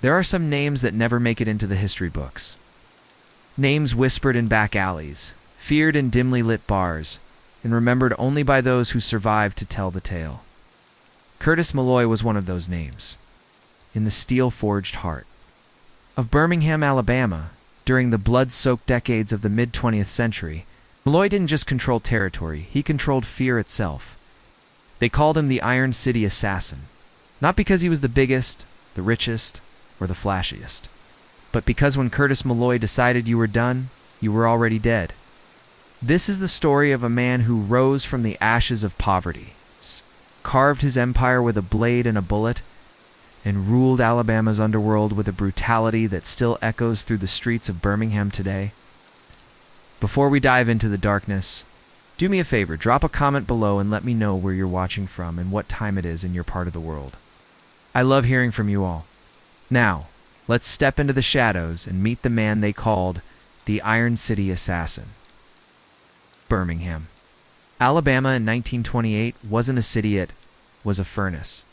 There are some names that never make it into the history books. Names whispered in back alleys, feared in dimly lit bars, and remembered only by those who survived to tell the tale. Curtis Malloy was one of those names, in the steel-forged heart of Birmingham, Alabama. During the blood-soaked decades of the mid-20th century, Malloy didn't just control territory, he controlled fear itself. They called him the Iron City Assassin, not because he was the biggest, the richest, or the flashiest, but because when Curtis Malloy decided you were done, you were already dead. This is the story of a man who rose from the ashes of poverty, carved his empire with a blade and a bullet, and ruled Alabama's underworld with a brutality that still echoes through the streets of Birmingham today. Before we dive into the darkness, do me a favor, drop a comment below and let me know where you're watching from and what time it is in your part of the world. I love hearing from you all. Now, let's step into the shadows and meet the man they called the Iron City Assassin. Birmingham. Alabama in 1928 wasn't a city, it was a furnace.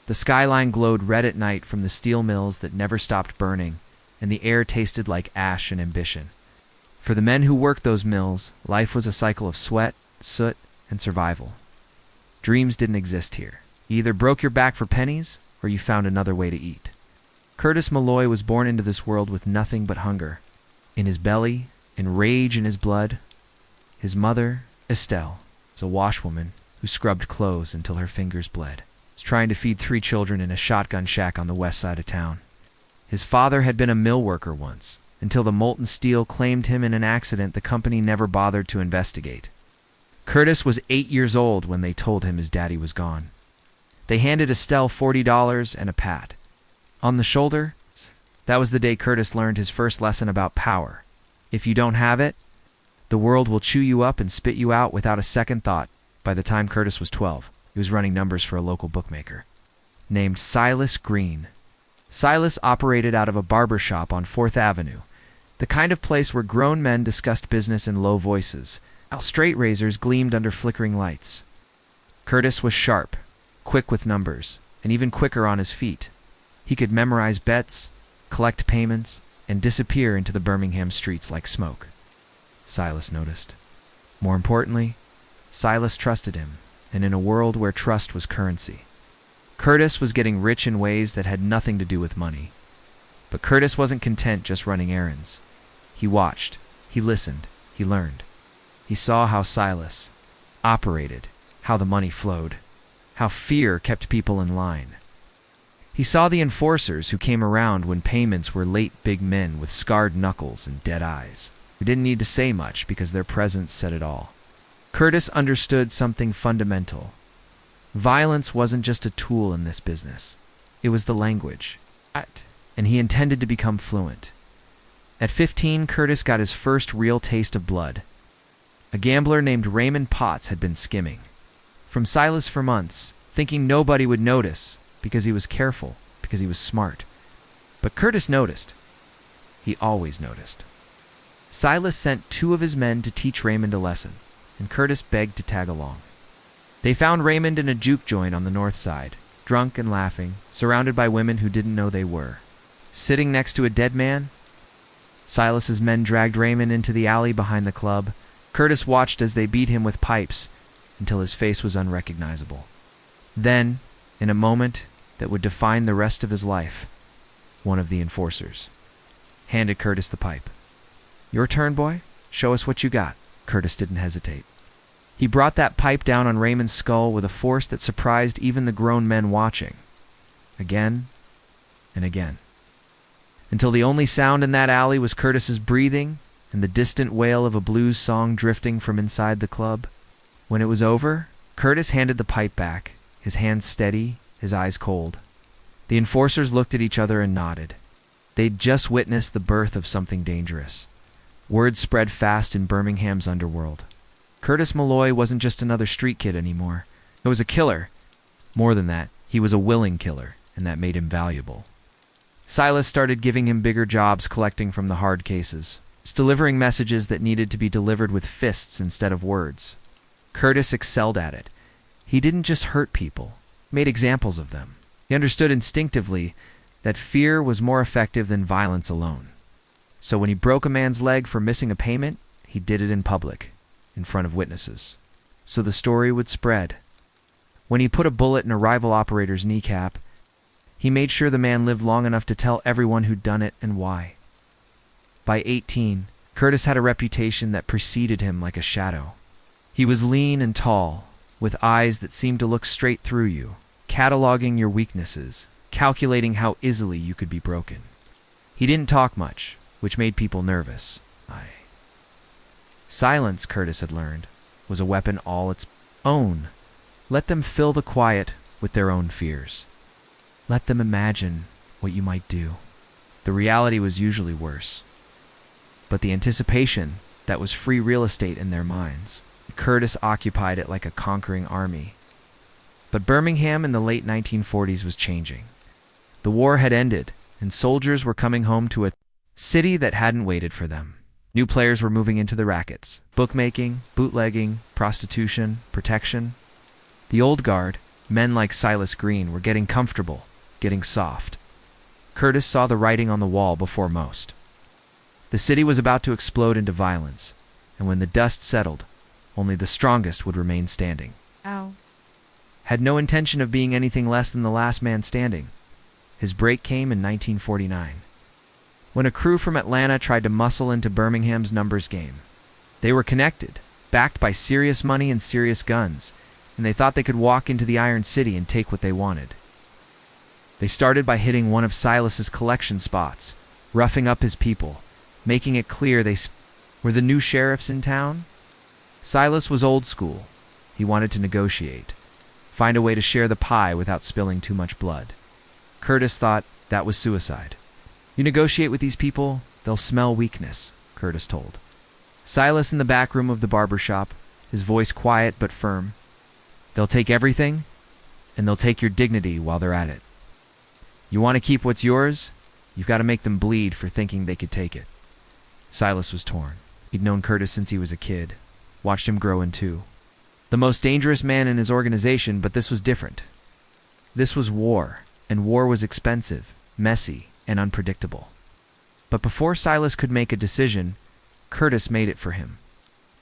The skyline glowed red at night from the steel mills that never stopped burning, and the air tasted like ash and ambition. For the men who worked those mills, life was a cycle of sweat, soot, and survival. Dreams didn't exist here. You either broke your back for pennies, or you found another way to eat. Curtis Malloy was born into this world with nothing but hunger. In his belly, and rage in his blood. His mother, Estelle, was a washwoman who scrubbed clothes until her fingers bled. Was trying to feed 3 children in a shotgun shack on the west side of town. His father had been a mill worker once, until the molten steel claimed him in an accident the company never bothered to investigate. Curtis was 8 years old when they told him his daddy was gone. They handed Estelle $40 and a pat on the shoulder. That was the day Curtis learned his first lesson about power. If you don't have it, the world will chew you up and spit you out without a second thought. By the time Curtis was 12, he was running numbers for a local bookmaker named Silas Green. Silas operated out of a barber shop on 4th Avenue, the kind of place where grown men discussed business in low voices, while straight razors gleamed under flickering lights. Curtis was sharp, quick with numbers, and even quicker on his feet. He could memorize bets, collect payments, and disappear into the Birmingham streets like smoke. Silas noticed. More importantly, Silas trusted him, and in a world where trust was currency. Curtis was getting rich in ways that had nothing to do with money. But Curtis wasn't content just running errands. He watched, he listened, he learned. He saw how Silas operated, how the money flowed, how fear kept people in line. He saw the enforcers who came around when payments were late, big men with scarred knuckles and dead eyes, who didn't need to say much because their presence said it all. Curtis understood something fundamental. Violence wasn't just a tool in this business. It was the language. And he intended to become fluent. At 15, Curtis got his first real taste of blood. A gambler named Raymond Potts had been skimming from Silas for months, thinking nobody would notice because he was careful, because he was smart. But Curtis noticed. He always noticed. Silas sent 2 of his men to teach Raymond a lesson, and Curtis begged to tag along. They found Raymond in a juke joint on the north side, drunk and laughing, surrounded by women who didn't know they were. Sitting next to a dead man, Silas's men dragged Raymond into the alley behind the club. Curtis watched as they beat him with pipes until his face was unrecognizable. Then, in a moment that would define the rest of his life, one of the enforcers handed Curtis the pipe. "Your turn, boy. Show us what you got." Curtis didn't hesitate. He brought that pipe down on Raymond's skull with a force that surprised even the grown men watching. Again and again. Until the only sound in that alley was Curtis's breathing and the distant wail of a blues song drifting from inside the club. When it was over, Curtis handed the pipe back, his hands steady, his eyes cold. The enforcers looked at each other and nodded. They'd just witnessed the birth of something dangerous. Word spread fast in Birmingham's underworld. Curtis Malloy wasn't just another street kid anymore. He was a killer. More than that, he was a willing killer, and that made him valuable. Silas started giving him bigger jobs collecting from the hard cases, delivering messages that needed to be delivered with fists instead of words. Curtis excelled at it. He didn't just hurt people, he made examples of them. He understood instinctively that fear was more effective than violence alone. So when he broke a man's leg for missing a payment, he did it in public, in front of witnesses, so the story would spread. When he put a bullet in a rival operator's kneecap, he made sure the man lived long enough to tell everyone who'd done it and why. By 18, Curtis had a reputation that preceded him like a shadow. He was lean and tall, with eyes that seemed to look straight through you, cataloging your weaknesses, calculating how easily you could be broken. He didn't talk much, which made people nervous. Silence, Curtis had learned, was a weapon all its own. Let them fill the quiet with their own fears. Let them imagine what you might do. The reality was usually worse. But the anticipation, that was free real estate in their minds. Curtis occupied it like a conquering army. But Birmingham in the late 1940s was changing. The war had ended, and soldiers were coming home to a city that hadn't waited for them. New players were moving into the rackets: bookmaking, bootlegging, prostitution, protection. The old guard, men like Silas Green, were getting comfortable, getting soft. Curtis saw the writing on the wall before most. The city was about to explode into violence, and when the dust settled, only the strongest would remain standing. Ow. Had no intention of being anything less than the last man standing. His break came in 1949, when a crew from Atlanta tried to muscle into Birmingham's numbers game. They were connected, backed by serious money and serious guns, and they thought they could walk into the Iron City and take what they wanted. They started by hitting one of Silas's collection spots, roughing up his people, making it clear they were the new sheriffs in town. Silas was old school. He wanted to negotiate, find a way to share the pie without spilling too much blood. Curtis thought that was suicide. You negotiate with these people, they'll smell weakness, Curtis told. Silas in the back room of the barber shop, his voice quiet but firm. They'll take everything, and they'll take your dignity while they're at it. You want to keep what's yours? You've got to make them bleed for thinking they could take it. Silas was torn. He'd known Curtis since he was a kid, watched him grow in two. The most dangerous man in his organization, but this was different. This was war, and war was expensive, messy, and unpredictable. But before Silas could make a decision, Curtis made it for him.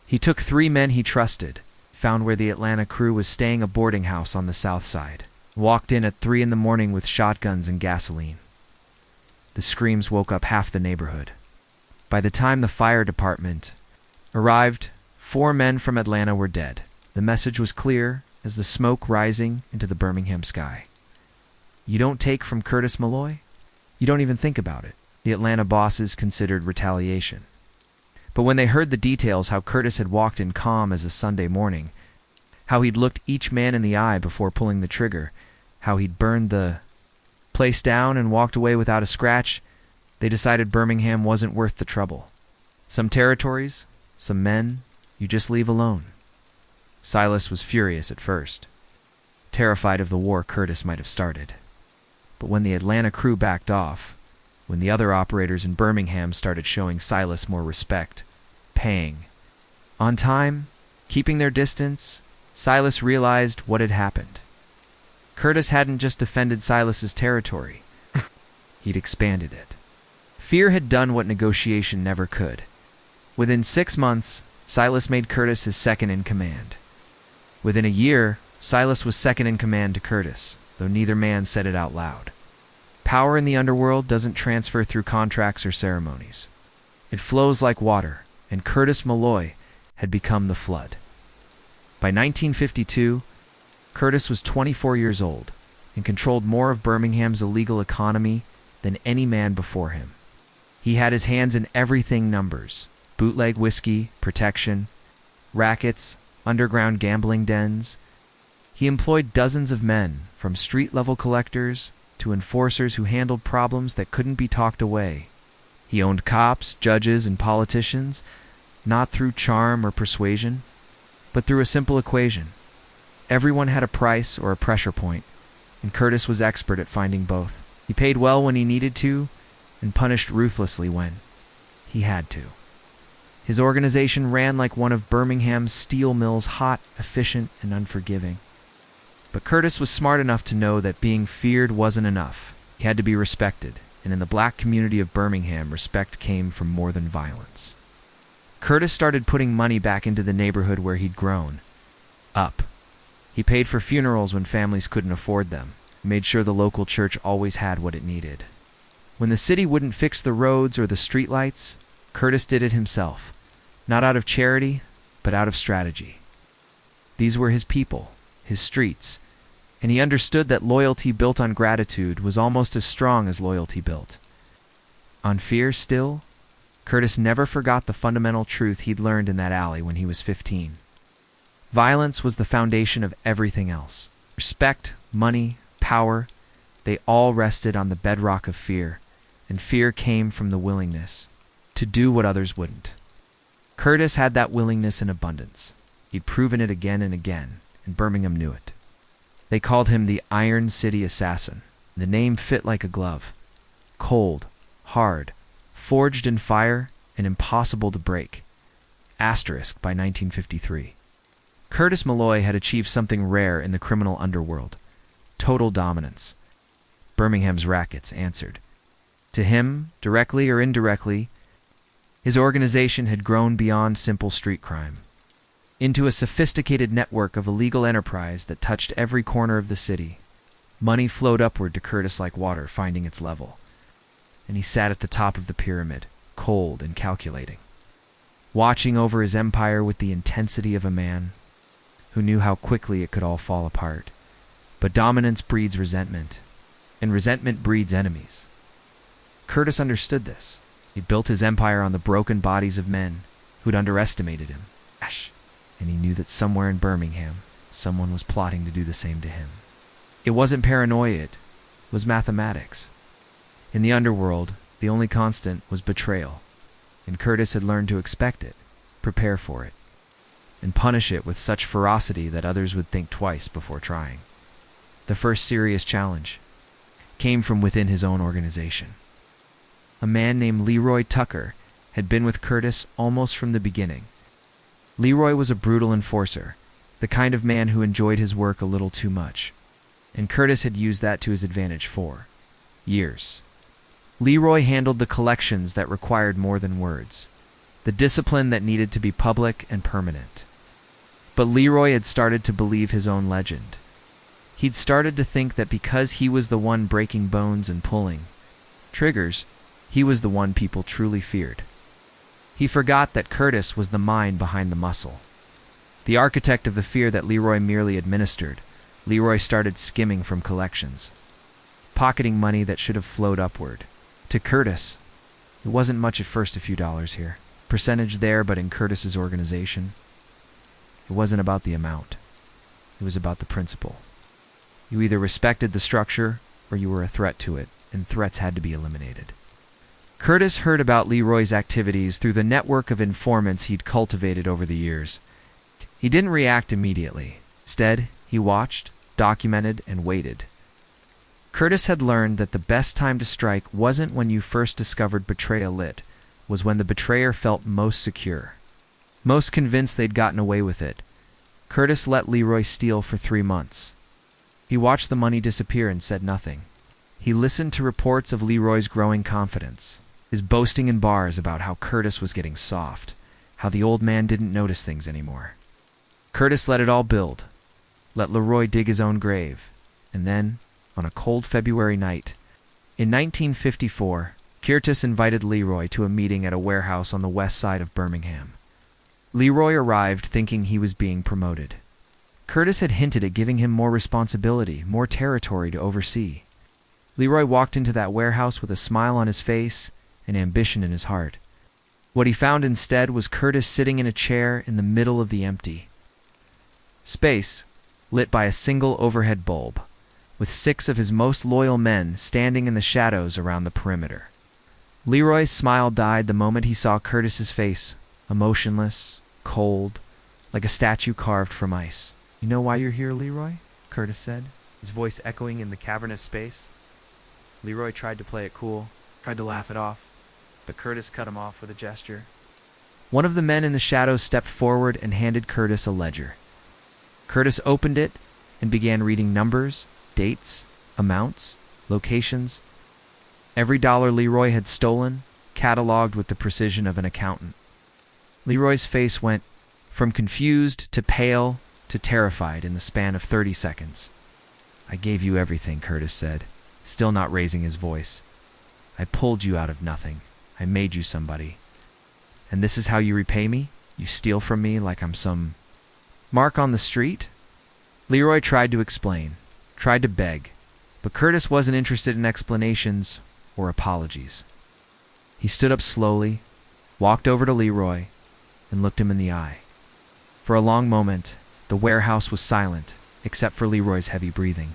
He took 3 men he trusted, found where the Atlanta crew was staying, a boarding house on the south side, walked in at 3 a.m. with shotguns and gasoline. The screams woke up half the neighborhood. By the time the fire department arrived, 4 men from Atlanta were dead. The message was clear as the smoke rising into the Birmingham sky. You don't take from Curtis Malloy? You don't even think about it. The Atlanta bosses considered retaliation. But when they heard the details, how Curtis had walked in calm as a Sunday morning, how he'd looked each man in the eye before pulling the trigger, how he'd burned the place down and walked away without a scratch, they decided Birmingham wasn't worth the trouble. Some territories, some men, you just leave alone. Silas was furious at first, terrified of the war Curtis might have started. But when the Atlanta crew backed off, when the other operators in Birmingham started showing Silas more respect, paying on time, keeping their distance, Silas realized what had happened. Curtis hadn't just defended Silas's territory. He'd expanded it. Fear had done what negotiation never could. Within 6 months, Silas made Curtis his second in command. Within a year, Silas was second in command to Curtis, though neither man said it out loud. Power in the underworld doesn't transfer through contracts or ceremonies. It flows like water, and Curtis Malloy had become the flood. By 1952, Curtis was 24 years old and controlled more of Birmingham's illegal economy than any man before him. He had his hands in everything: numbers, bootleg whiskey, protection, rackets, underground gambling dens. He employed dozens of men, from street-level collectors to enforcers who handled problems that couldn't be talked away. He owned cops, judges, and politicians, not through charm or persuasion, but through a simple equation. Everyone had a price or a pressure point, and Curtis was expert at finding both. He paid well when he needed to, and punished ruthlessly when he had to. His organization ran like one of Birmingham's steel mills, hot, efficient, and unforgiving. But Curtis was smart enough to know that being feared wasn't enough. He had to be respected, and in the black community of Birmingham, respect came from more than violence. Curtis started putting money back into the neighborhood where he'd grown up. He paid for funerals when families couldn't afford them, and made sure the local church always had what it needed. When the city wouldn't fix the roads or the streetlights, Curtis did it himself, not out of charity, but out of strategy. These were his people, his streets, and he understood that loyalty built on gratitude was almost as strong as loyalty built on fear. Still, Curtis never forgot the fundamental truth he'd learned in that alley when he was 15. Violence was the foundation of everything else. Respect, money, power, they all rested on the bedrock of fear, and fear came from the willingness to do what others wouldn't. Curtis had that willingness in abundance. He'd proven it again and again, and Birmingham knew it. They called him the Iron City Assassin. The name fit like a glove. Cold, hard, forged in fire, and impossible to break. Asterisk by 1953. Curtis Malloy had achieved something rare in the criminal underworld: total dominance. Birmingham's rackets answered to him, directly or indirectly. His organization had grown beyond simple street crime into a sophisticated network of illegal enterprise that touched every corner of the city. Money flowed upward to Curtis like water finding its level, and he sat at the top of the pyramid, cold and calculating, watching over his empire with the intensity of a man who knew how quickly it could all fall apart. But dominance breeds resentment, and resentment breeds enemies. Curtis understood this. He built his empire on the broken bodies of men who'd underestimated him. And he knew that somewhere in Birmingham, someone was plotting to do the same to him. It wasn't paranoia, it was mathematics. In the underworld, the only constant was betrayal, and Curtis had learned to expect it, prepare for it, and punish it with such ferocity that others would think twice before trying. The first serious challenge came from within his own organization. A man named Leroy Tucker had been with Curtis almost from the beginning. Leroy was a brutal enforcer, the kind of man who enjoyed his work a little too much, and Curtis had used that to his advantage for years. Leroy handled the collections that required more than words, the discipline that needed to be public and permanent. But Leroy had started to believe his own legend. He'd started to think that because he was the one breaking bones and pulling triggers, he was the one people truly feared. He forgot that Curtis was the mind behind the muscle, the architect of the fear that Leroy merely administered. Leroy started skimming from collections, pocketing money that should have flowed upward. To Curtis, it wasn't much at first, a few dollars here, percentage there, but in Curtis's organization, it wasn't about the amount. It was about the principle. You either respected the structure or you were a threat to it, and threats had to be eliminated. Curtis heard about Leroy's activities through the network of informants he'd cultivated over the years. He didn't react immediately. Instead, he watched, documented, and waited. Curtis had learned that the best time to strike wasn't when you first discovered betrayal was when the betrayer felt most secure, most convinced they'd gotten away with it. Curtis let Leroy steal for 3 months. He watched the money disappear and said nothing. He listened to reports of Leroy's growing confidence, his boasting in bars about how Curtis was getting soft, how the old man didn't notice things anymore. Curtis let it all build, let Leroy dig his own grave, and then, on a cold February night, in 1954, Curtis invited Leroy to a meeting at a warehouse on the west side of Birmingham. Leroy arrived thinking he was being promoted. Curtis had hinted at giving him more responsibility, more territory to oversee. Leroy walked into that warehouse with a smile on his face and ambition in his heart. What he found instead was Curtis sitting in a chair in the middle of the empty space, lit by a single overhead bulb, with 6 of his most loyal men standing in the shadows around the perimeter. Leroy's smile died the moment he saw Curtis's face, emotionless, cold, like a statue carved from ice. "You know why you're here, Leroy?" Curtis said, his voice echoing in the cavernous space. Leroy tried to play it cool, tried to laugh it off, but Curtis cut him off with a gesture. One of the men in the shadows stepped forward and handed Curtis a ledger. Curtis opened it and began reading numbers, dates, amounts, locations. Every dollar Leroy had stolen, cataloged with the precision of an accountant. Leroy's face went from confused to pale to terrified in the span of 30 seconds. "I gave you everything," Curtis said, still not raising his voice. "I pulled you out of nothing. I made you somebody. And this is how you repay me? You steal from me like I'm some mark on the street?" Leroy tried to explain, tried to beg, but Curtis wasn't interested in explanations or apologies. He stood up slowly, walked over to Leroy, and looked him in the eye. For a long moment, the warehouse was silent, except for Leroy's heavy breathing,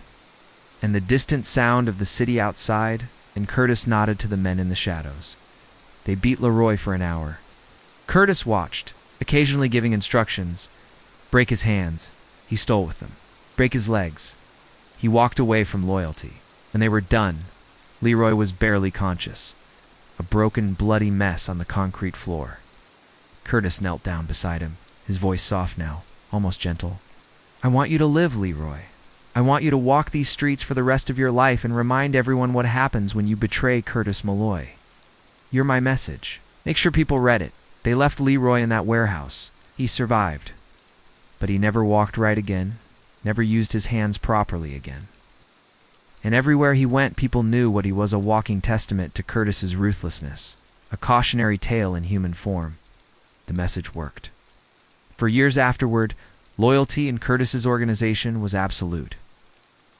and the distant sound of the city outside, and Curtis nodded to the men in the shadows. They beat Leroy for an hour. Curtis watched, occasionally giving instructions. Break his hands. He stole with them. Break his legs. He walked away from loyalty. When they were done, Leroy was barely conscious, a broken, bloody mess on the concrete floor. Curtis knelt down beside him, his voice soft now, almost gentle. "I want you to live, Leroy. I want you to walk these streets for the rest of your life and remind everyone what happens when you betray Curtis Malloy. You're my message. Make sure people read it. They left Leroy in that warehouse. He survived. But he never walked right again, never used his hands properly again. And everywhere he went, people knew what he was, a walking testament to Curtis's ruthlessness, a cautionary tale in human form. The message worked. For years afterward, loyalty in Curtis's organization was absolute.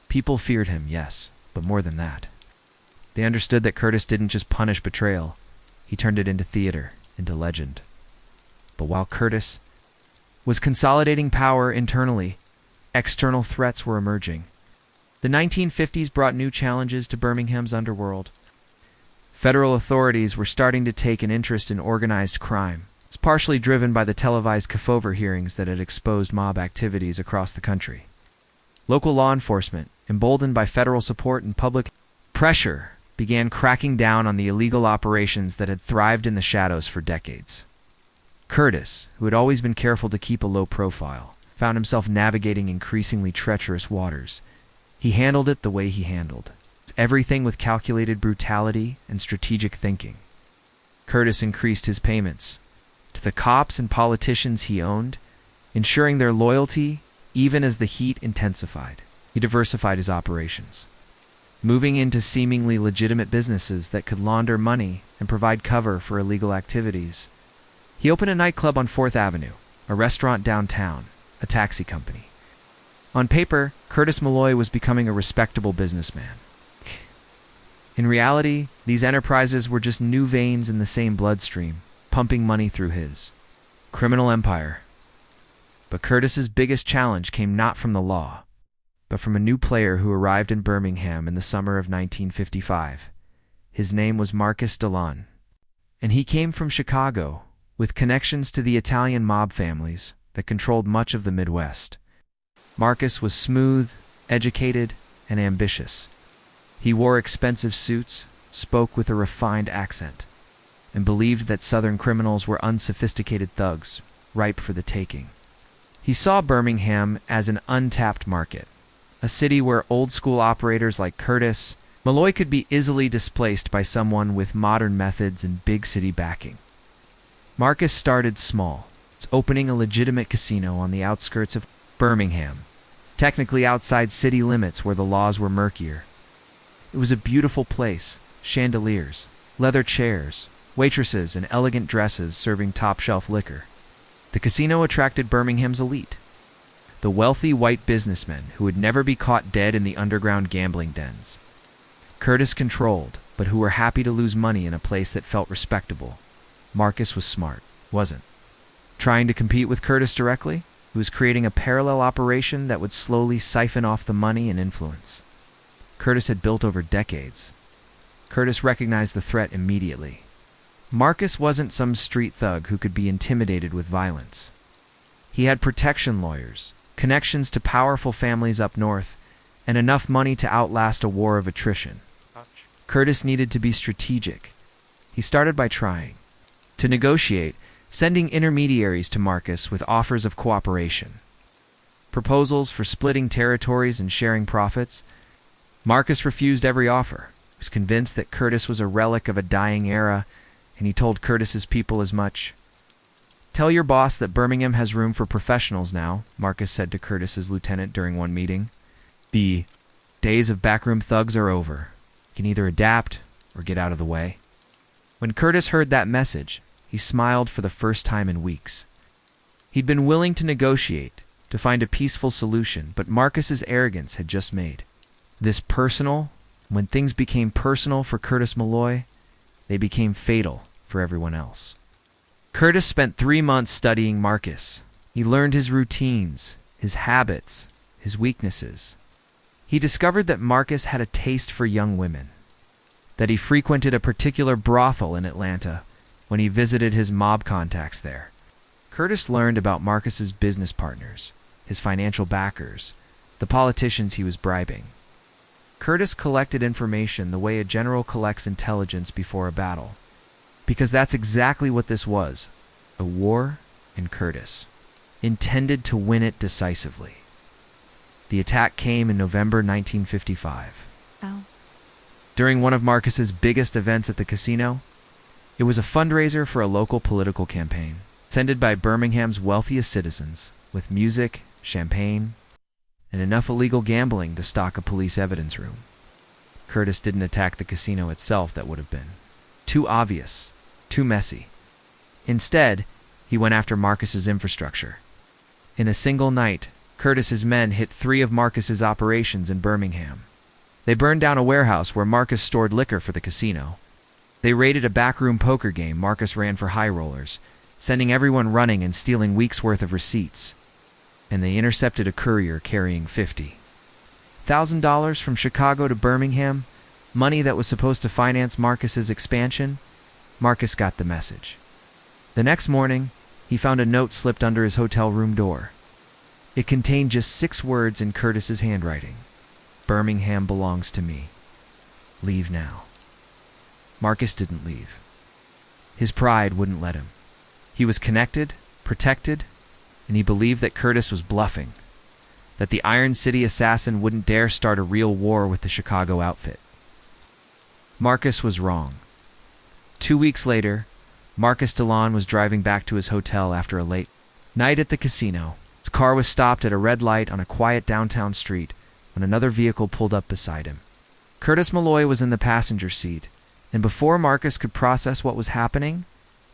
People feared him, yes, but more than that. They understood that Curtis didn't just punish betrayal. He turned it into theater, into legend. But while Curtis was consolidating power internally, external threats were emerging. The 1950s brought new challenges to Birmingham's underworld. Federal authorities were starting to take an interest in organized crime. It's partially driven by the televised Kefauver hearings that had exposed mob activities across the country. Local law enforcement, emboldened by federal support and public pressure, began cracking down on the illegal operations that had thrived in the shadows for decades. Curtis, who had always been careful to keep a low profile, found himself navigating increasingly treacherous waters. He handled it the way he handled. Everything with calculated brutality and strategic thinking. Curtis increased his payments to the cops and politicians he owned, ensuring their loyalty even as the heat intensified. He diversified his operations, moving into seemingly legitimate businesses that could launder money and provide cover for illegal activities. He opened a nightclub on 4th Avenue, a restaurant downtown, a taxi company. On paper, Curtis Malloy was becoming a respectable businessman. In reality, these enterprises were just new veins in the same bloodstream, pumping money through his criminal empire. But Curtis's biggest challenge came not from the law, but from a new player who arrived in Birmingham in the summer of 1955. His name was Marcus Dillon, and he came from Chicago, with connections to the Italian mob families that controlled much of the Midwest. Marcus was smooth, educated, and ambitious. He wore expensive suits, spoke with a refined accent, and believed that Southern criminals were unsophisticated thugs, ripe for the taking. He saw Birmingham as an untapped market, a city where old-school operators like Curtis Malloy could be easily displaced by someone with modern methods and big city backing. Marcus started small, opening a legitimate casino on the outskirts of Birmingham, technically outside city limits where the laws were murkier. It was a beautiful place, chandeliers, leather chairs, waitresses in elegant dresses serving top-shelf liquor. The casino attracted Birmingham's elite, the wealthy white businessmen who would never be caught dead in the underground gambling dens. Curtis controlled, but who were happy to lose money in a place that felt respectable. Marcus was smart, wasn't trying to compete with Curtis directly. He was creating a parallel operation that would slowly siphon off the money and influence Curtis had built over decades. Curtis recognized the threat immediately. Marcus wasn't some street thug who could be intimidated with violence. He had protection lawyers, connections to powerful families up north, and enough money to outlast a war of attrition. Curtis needed to be strategic. He started by trying to negotiate, sending intermediaries to Marcus with offers of cooperation, proposals for splitting territories and sharing profits. Marcus refused every offer. He was convinced that Curtis was a relic of a dying era, and he told Curtis's people as much. "Tell your boss that Birmingham has room for professionals now," Marcus said to Curtis's lieutenant during one meeting. "The days of backroom thugs are over. You can either adapt or get out of the way." When Curtis heard that message, he smiled for the first time in weeks. He'd been willing to negotiate, to find a peaceful solution, but Marcus's arrogance had just made this personal. When things became personal for Curtis Malloy, they became fatal for everyone else. Curtis spent 3 months studying Marcus. He learned his routines, his habits, his weaknesses. He discovered that Marcus had a taste for young women, that he frequented a particular brothel in Atlanta when he visited his mob contacts there. Curtis learned about Marcus's business partners, his financial backers, the politicians he was bribing. Curtis collected information the way a general collects intelligence before a battle, because that's exactly what this was, a war in Curtis, intended to win it decisively. The attack came in November 1955. Ow. During one of Marcus's biggest events at the casino, it was a fundraiser for a local political campaign, attended by Birmingham's wealthiest citizens, with music, champagne, and enough illegal gambling to stock a police evidence room. Curtis didn't attack the casino itself. That would have been too obvious, too messy. Instead, he went after Marcus's infrastructure. In a single night, Curtis's men hit 3 of Marcus's operations in Birmingham. They burned down a warehouse where Marcus stored liquor for the casino. They raided a backroom poker game Marcus ran for high rollers, sending everyone running and stealing weeks' worth of receipts. And they intercepted a courier carrying $50,000 from Chicago to Birmingham, money that was supposed to finance Marcus's expansion. Marcus got the message. The next morning, he found a note slipped under his hotel room door. It contained just 6 words in Curtis's handwriting. "Birmingham belongs to me. Leave now." Marcus didn't leave. His pride wouldn't let him. He was connected, protected, and he believed that Curtis was bluffing, that the Iron City assassin wouldn't dare start a real war with the Chicago outfit. Marcus was wrong. 2 weeks later, Marcus DeLon was driving back to his hotel after a late night at the casino. His car was stopped at a red light on a quiet downtown street when another vehicle pulled up beside him. Curtis Malloy was in the passenger seat, and before Marcus could process what was happening,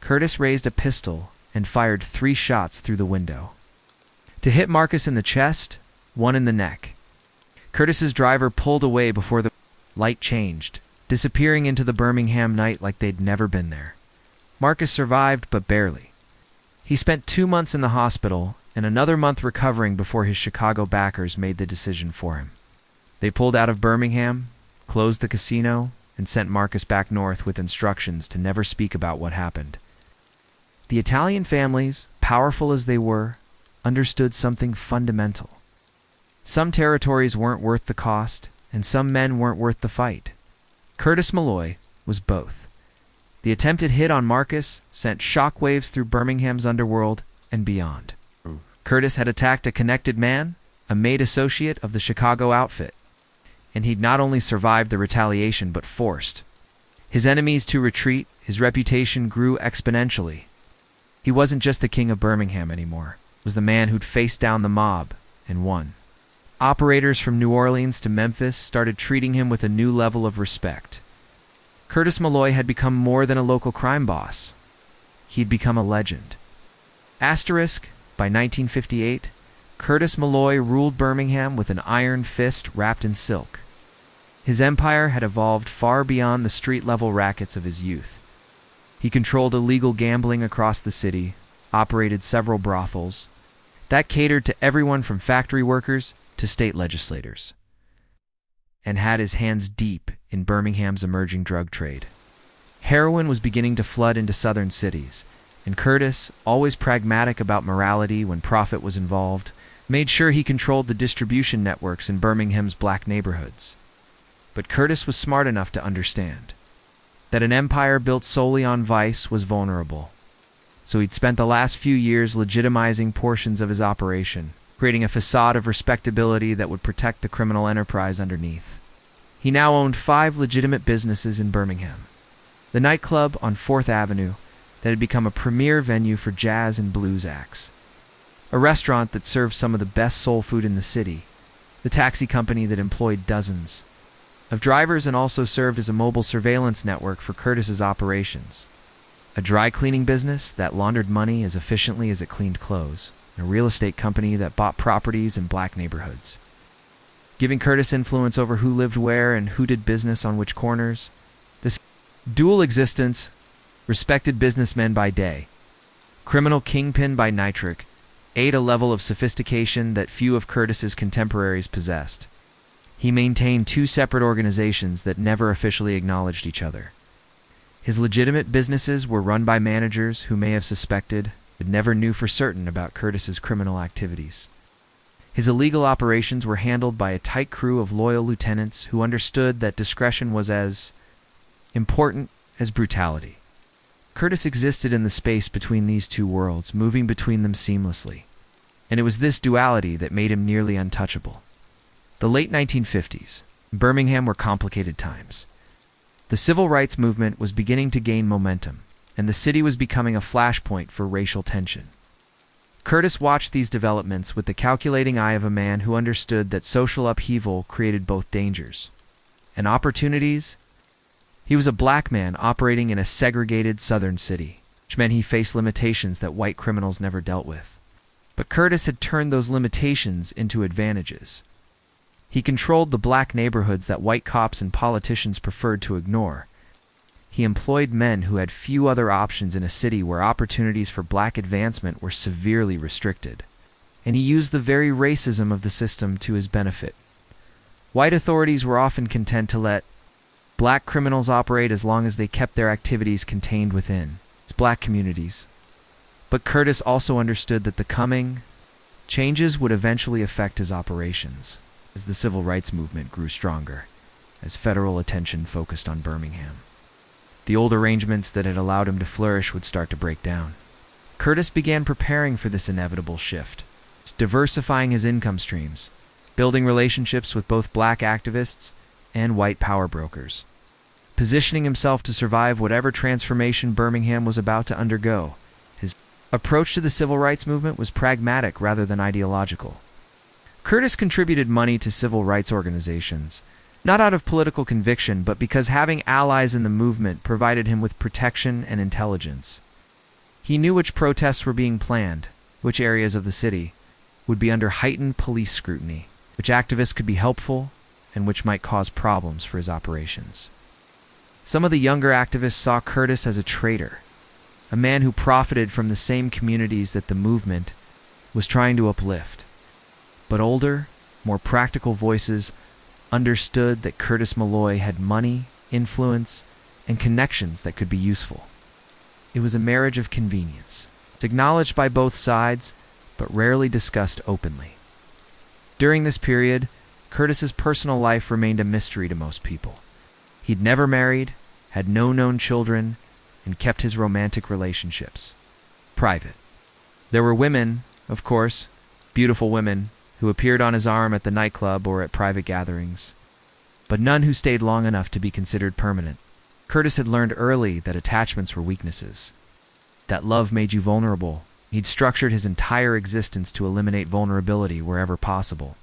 Curtis raised a pistol and fired 3 shots through the window. To hit Marcus in the chest, 1 in the neck. Curtis's driver pulled away before the light changed, disappearing into the Birmingham night like they'd never been there. Marcus survived, but barely. He spent 2 months in the hospital and another month recovering before his Chicago backers made the decision for him. They pulled out of Birmingham, closed the casino, and sent Marcus back north with instructions to never speak about what happened. The Italian families, powerful as they were, understood something fundamental. Some territories weren't worth the cost, and some men weren't worth the fight. Curtis Malloy was both. The attempted hit on Marcus sent shockwaves through Birmingham's underworld and beyond. Curtis had attacked a connected man, a made associate of the Chicago outfit, and he'd not only survived the retaliation but forced his enemies to retreat. His reputation grew exponentially. He wasn't just the king of Birmingham anymore. He was the man who'd faced down the mob and won. Operators from New Orleans to Memphis started treating him with a new level of respect. Curtis Malloy had become more than a local crime boss. He'd become a legend. Asterisk, by 1958, Curtis Malloy ruled Birmingham with an iron fist wrapped in silk. His empire had evolved far beyond the street-level rackets of his youth. He controlled illegal gambling across the city, operated several brothels that catered to everyone from factory workers to state legislators, and had his hands deep in Birmingham's emerging drug trade. Heroin was beginning to flood into southern cities, and Curtis, always pragmatic about morality when profit was involved, made sure he controlled the distribution networks in Birmingham's black neighborhoods. But Curtis was smart enough to understand that an empire built solely on vice was vulnerable. So he'd spent the last few years legitimizing portions of his operation, creating a facade of respectability that would protect the criminal enterprise underneath. He now owned 5 legitimate businesses in Birmingham. The nightclub on 4th Avenue that had become a premier venue for jazz and blues acts. A restaurant that served some of the best soul food in the city. The taxi company that employed dozens of drivers and also served as a mobile surveillance network for Curtis's operations. A dry cleaning business that laundered money as efficiently as it cleaned clothes. And a real estate company that bought properties in black neighborhoods, giving Curtis influence over who lived where and who did business on which corners. This dual existence, respected businessman by day, criminal kingpin by nitric, ate a level of sophistication that few of Curtis's contemporaries possessed. He maintained 2 separate organizations that never officially acknowledged each other. His legitimate businesses were run by managers who may have suspected, but never knew for certain about Curtis's criminal activities. His illegal operations were handled by a tight crew of loyal lieutenants who understood that discretion was as important as brutality. Curtis existed in the space between these 2 worlds, moving between them seamlessly. And it was this duality that made him nearly untouchable. The late 1950s, Birmingham were complicated times. The civil rights movement was beginning to gain momentum, and the city was becoming a flashpoint for racial tension. Curtis watched these developments with the calculating eye of a man who understood that social upheaval created both dangers and opportunities. He was a black man operating in a segregated southern city, which meant he faced limitations that white criminals never dealt with. But Curtis had turned those limitations into advantages. He controlled the black neighborhoods that white cops and politicians preferred to ignore. He employed men who had few other options in a city where opportunities for black advancement were severely restricted. And he used the very racism of the system to his benefit. White authorities were often content to let black criminals operate as long as they kept their activities contained within black communities. But Curtis also understood that the coming changes would eventually affect his operations as the civil rights movement grew stronger, as federal attention focused on Birmingham. The old arrangements that had allowed him to flourish would start to break down. Curtis began preparing for this inevitable shift, diversifying his income streams, building relationships with both black activists and white power brokers, positioning himself to survive whatever transformation Birmingham was about to undergo. His approach to the civil rights movement was pragmatic rather than ideological. Curtis contributed money to civil rights organizations, not out of political conviction, but because having allies in the movement provided him with protection and intelligence. He knew which protests were being planned, which areas of the city would be under heightened police scrutiny, which activists could be helpful, and which might cause problems for his operations. Some of the younger activists saw Curtis as a traitor, a man who profited from the same communities that the movement was trying to uplift. But older, more practical voices understood that Curtis Malloy had money, influence, and connections that could be useful. It was a marriage of convenience. It's acknowledged by both sides, but rarely discussed openly. During this period, Curtis's personal life remained a mystery to most people. He'd never married, had no known children, and kept his romantic relationships private. There were women, of course, beautiful women, who appeared on his arm at the nightclub or at private gatherings, but none who stayed long enough to be considered permanent. Curtis had learned early that attachments were weaknesses, that love made you vulnerable. He'd structured his entire existence to eliminate vulnerability wherever possible.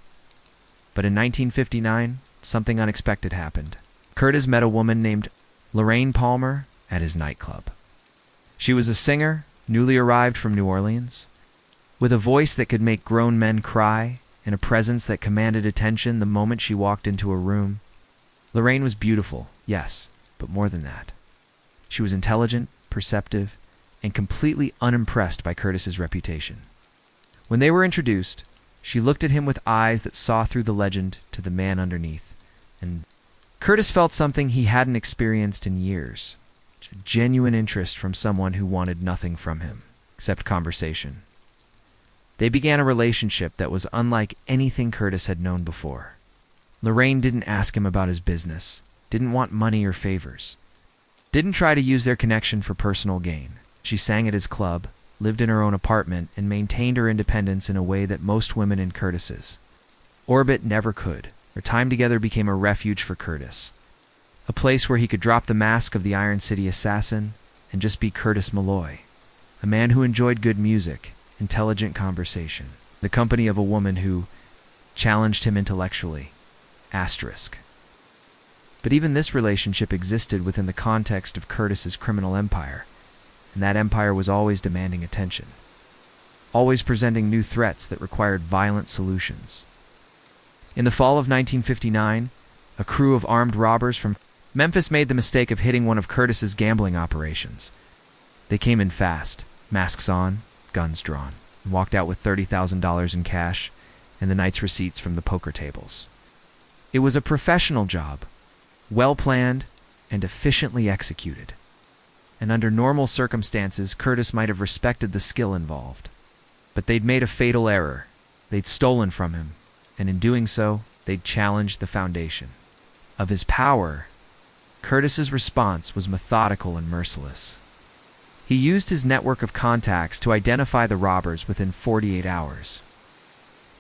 But in 1959, something unexpected happened. Curtis met a woman named Lorraine Palmer at his nightclub. She was a singer, newly arrived from New Orleans, with a voice that could make grown men cry and a presence that commanded attention the moment she walked into a room. Lorraine was beautiful, yes, but more than that. She was intelligent, perceptive, and completely unimpressed by Curtis's reputation. When they were introduced, she looked at him with eyes that saw through the legend to the man underneath, and Curtis felt something he hadn't experienced in years, a genuine interest from someone who wanted nothing from him, except conversation. They began a relationship that was unlike anything Curtis had known before. Lorraine didn't ask him about his business, didn't want money or favors, didn't try to use their connection for personal gain. She sang at his club, lived in her own apartment, and maintained her independence in a way that most women in Curtis's orbit never could. Their time together became a refuge for Curtis, a place where he could drop the mask of the Iron City assassin and just be Curtis Malloy, a man who enjoyed good music, intelligent conversation, the company of a woman who challenged him intellectually. Asterisk. But even this relationship existed within the context of Curtis's criminal empire, and that empire was always demanding attention, always presenting new threats that required violent solutions. In the fall of 1959, a crew of armed robbers from Memphis made the mistake of hitting one of Curtis's gambling operations. They came in fast, masks on, guns drawn, and walked out with $30,000 in cash and the night's receipts from the poker tables. It was a professional job, well-planned and efficiently executed. And under normal circumstances, Curtis might have respected the skill involved. But they'd made a fatal error. They'd stolen from him, and in doing so, they'd challenged the foundation of his power. Curtis's response was methodical and merciless. He used his network of contacts to identify the robbers within 48 hours.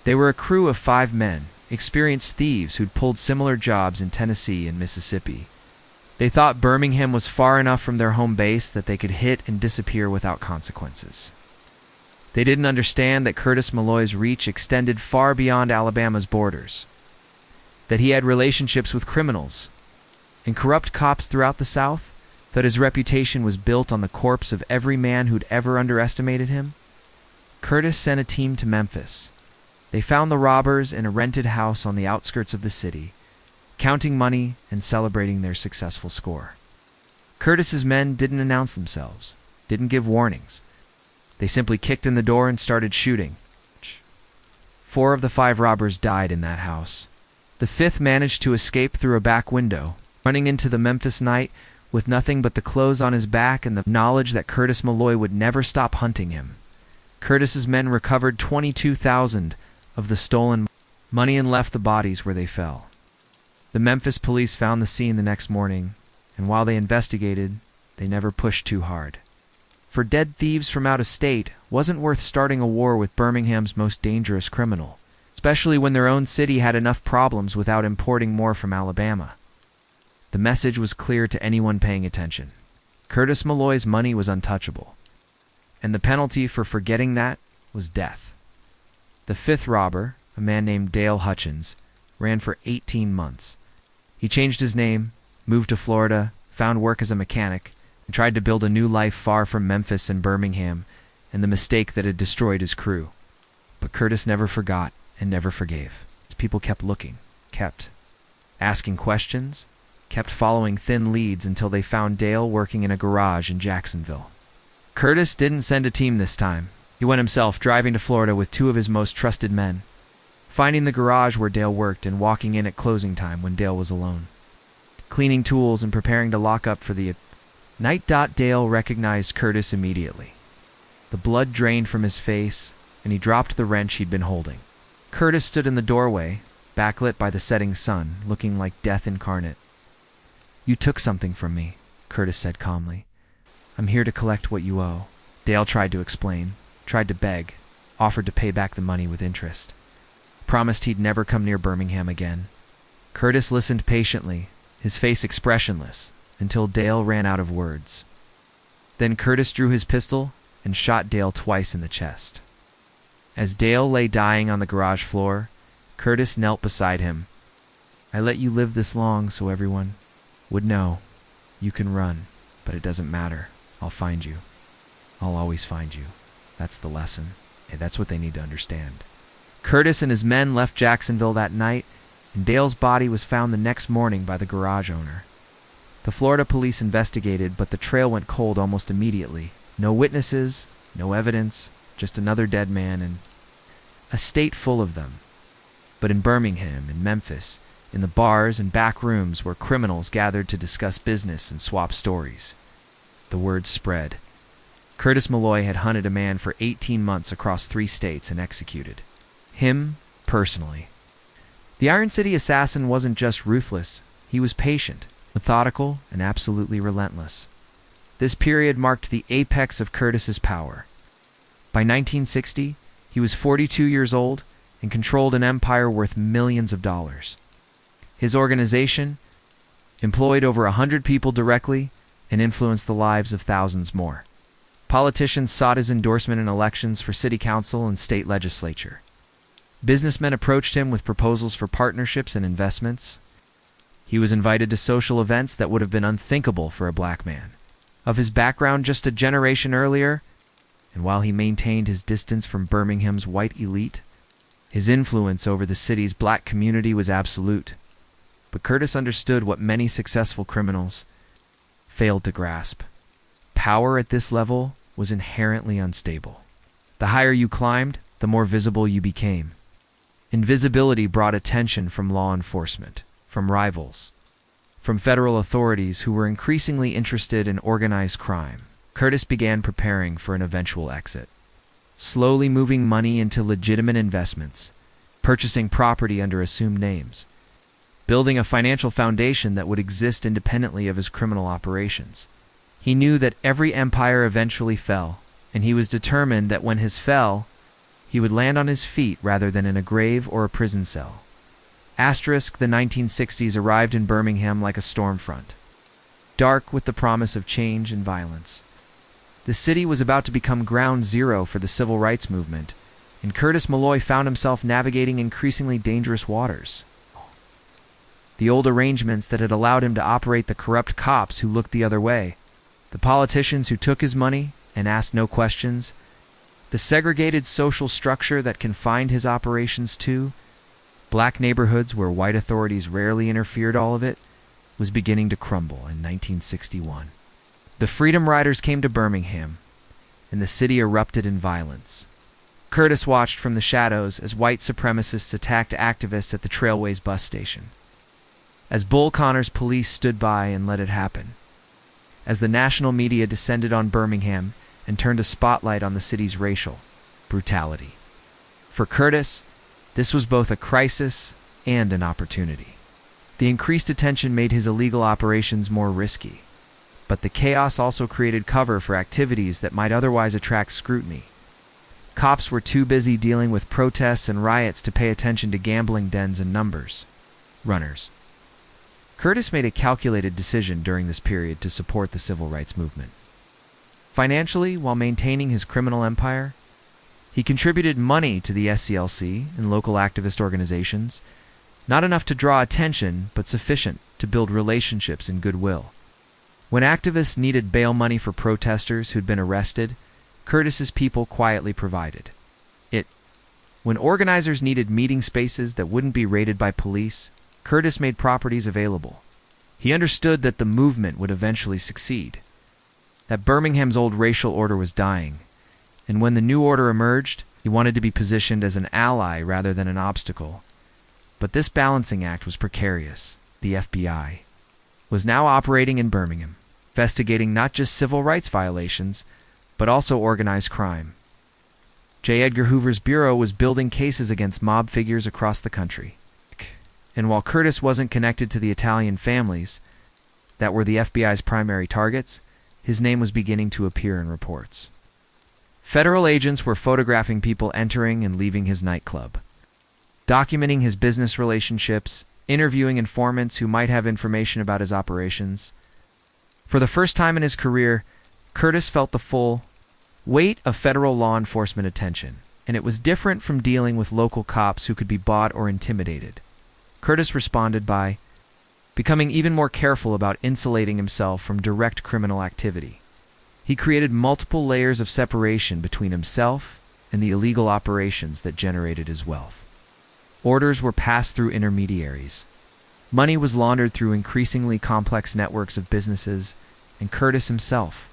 They were a crew of 5 men, experienced thieves who'd pulled similar jobs in Tennessee and Mississippi. They thought Birmingham was far enough from their home base that they could hit and disappear without consequences. They didn't understand that Curtis Malloy's reach extended far beyond Alabama's borders, that he had relationships with criminals and corrupt cops throughout the South, that his reputation was built on the corpse of every man who'd ever underestimated him. Curtis sent a team to Memphis. They found the robbers in a rented house on the outskirts of the city, counting money and celebrating their successful score. Curtis's men didn't announce themselves, didn't give warnings. They simply kicked in the door and started shooting. 4 of the 5 robbers died in that house. The 5th managed to escape through a back window, running into the Memphis night with nothing but the clothes on his back and the knowledge that Curtis Malloy would never stop hunting him. Curtis's men recovered $22,000 of the stolen money and left the bodies where they fell. The Memphis police found the scene the next morning, and while they investigated, they never pushed too hard. For dead thieves from out of state wasn't worth starting a war with Birmingham's most dangerous criminal, especially when their own city had enough problems without importing more from Alabama. The message was clear to anyone paying attention. Curtis Malloy's money was untouchable, and the penalty for forgetting that was death. The 5th robber, a man named Dale Hutchins, ran for 18 months. He changed his name, moved to Florida, found work as a mechanic, and tried to build a new life far from Memphis and Birmingham and the mistake that had destroyed his crew. But Curtis never forgot and never forgave. His people kept looking, kept asking questions, kept following thin leads until they found Dale working in a garage in Jacksonville. Curtis didn't send a team this time. He went himself, driving to Florida with 2 of his most trusted men, finding the garage where Dale worked and walking in at closing time when Dale was alone, cleaning tools and preparing to lock up for the night. Dale recognized Curtis immediately. The blood drained from his face, and he dropped the wrench he'd been holding. Curtis stood in the doorway, backlit by the setting sun, looking like death incarnate. "You took something from me," Curtis said calmly. "I'm here to collect what you owe." Dale tried to explain, tried to beg, offered to pay back the money with interest, promised he'd never come near Birmingham again. Curtis listened patiently, his face expressionless, until Dale ran out of words. Then Curtis drew his pistol and shot Dale twice in the chest. As Dale lay dying on the garage floor, Curtis knelt beside him. "I let you live this long so everyone would know. You can run, but it doesn't matter. I'll find you. I'll always find you. That's the lesson. And that's what they need to understand." Curtis and his men left Jacksonville that night, and Dale's body was found the next morning by the garage owner. The Florida police investigated, but the trail went cold almost immediately. No witnesses, no evidence, just another dead man and a state full of them. But in Birmingham and Memphis, in the bars and back rooms where criminals gathered to discuss business and swap stories, the word spread. Curtis Malloy had hunted a man for 18 months across 3 states and executed him personally. The Iron City assassin wasn't just ruthless, he was patient, methodical, and absolutely relentless. This period marked the apex of Curtis's power. By 1960, he was 42 years old and controlled an empire worth millions of dollars. His organization employed over 100 people directly and influenced the lives of thousands more. Politicians sought his endorsement in elections for city council and state legislature. Businessmen approached him with proposals for partnerships and investments. He was invited to social events that would have been unthinkable for a black man of his background just a generation earlier, and while he maintained his distance from Birmingham's white elite, his influence over the city's black community was absolute. But Curtis understood what many successful criminals failed to grasp. Power at this level was inherently unstable. The higher you climbed, the more visible you became. Invisibility brought attention from law enforcement, from rivals, from federal authorities who were increasingly interested in organized crime. Curtis began preparing for an eventual exit, slowly moving money into legitimate investments, purchasing property under assumed names, building a financial foundation that would exist independently of his criminal operations. He knew that every empire eventually fell, and he was determined that when his fell, he would land on his feet rather than in a grave or a prison cell. Asterisk, the 1960s arrived in Birmingham like a storm front, dark with the promise of change and violence. The city was about to become ground zero for the civil rights movement, and Curtis Malloy found himself navigating increasingly dangerous waters. The old arrangements that had allowed him to operate the corrupt cops who looked the other way, the politicians who took his money and asked no questions, the segregated social structure that confined his operations to black neighborhoods where white authorities rarely interfered, all of it was beginning to crumble in 1961. The Freedom Riders came to Birmingham, and the city erupted in violence. Curtis watched from the shadows as white supremacists attacked activists at the Trailways bus station, as Bull Connor's police stood by and let it happen, as the national media descended on Birmingham and turned a spotlight on the city's racial brutality. For Curtis, this was both a crisis and an opportunity. The increased attention made his illegal operations more risky, but the chaos also created cover for activities that might otherwise attract scrutiny. Cops were too busy dealing with protests and riots to pay attention to gambling dens and runners. Curtis made a calculated decision during this period to support the civil rights movement. Financially, while maintaining his criminal empire, he contributed money to the SCLC and local activist organizations, not enough to draw attention, but sufficient to build relationships and goodwill. When activists needed bail money for protesters who'd been arrested, Curtis's people quietly provided it. When organizers needed meeting spaces that wouldn't be raided by police, Curtis made properties available. He understood that the movement would eventually succeed, that Birmingham's old racial order was dying, and when the new order emerged, he wanted to be positioned as an ally rather than an obstacle. But this balancing act was precarious. The FBI was now operating in Birmingham, investigating not just civil rights violations, but also organized crime. J. Edgar Hoover's bureau was building cases against mob figures across the country. And while Curtis wasn't connected to the Italian families that were the FBI's primary targets, his name was beginning to appear in reports. Federal agents were photographing people entering and leaving his nightclub, documenting his business relationships, interviewing informants who might have information about his operations. For the first time in his career, Curtis felt the full weight of federal law enforcement attention, and it was different from dealing with local cops who could be bought or intimidated. Curtis responded by becoming even more careful about insulating himself from direct criminal activity. He created multiple layers of separation between himself and the illegal operations that generated his wealth. Orders were passed through intermediaries. Money was laundered through increasingly complex networks of businesses, and Curtis himself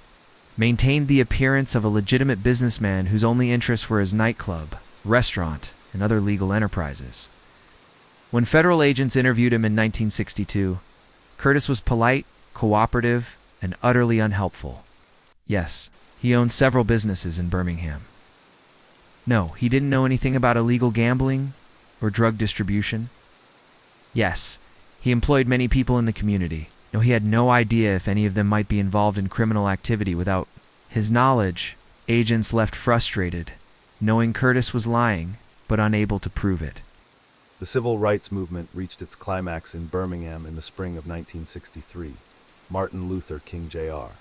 maintained the appearance of a legitimate businessman whose only interests were his nightclub, restaurant, and other legal enterprises. When federal agents interviewed him in 1962, Curtis was polite, cooperative, and utterly unhelpful. Yes, he owned several businesses in Birmingham. No, he didn't know anything about illegal gambling or drug distribution. Yes, he employed many people in the community. No, he had no idea if any of them might be involved in criminal activity. Without his knowledge, agents left frustrated, knowing Curtis was lying, but unable to prove it. The civil rights movement reached its climax in Birmingham in the spring of 1963. Martin Luther King Jr.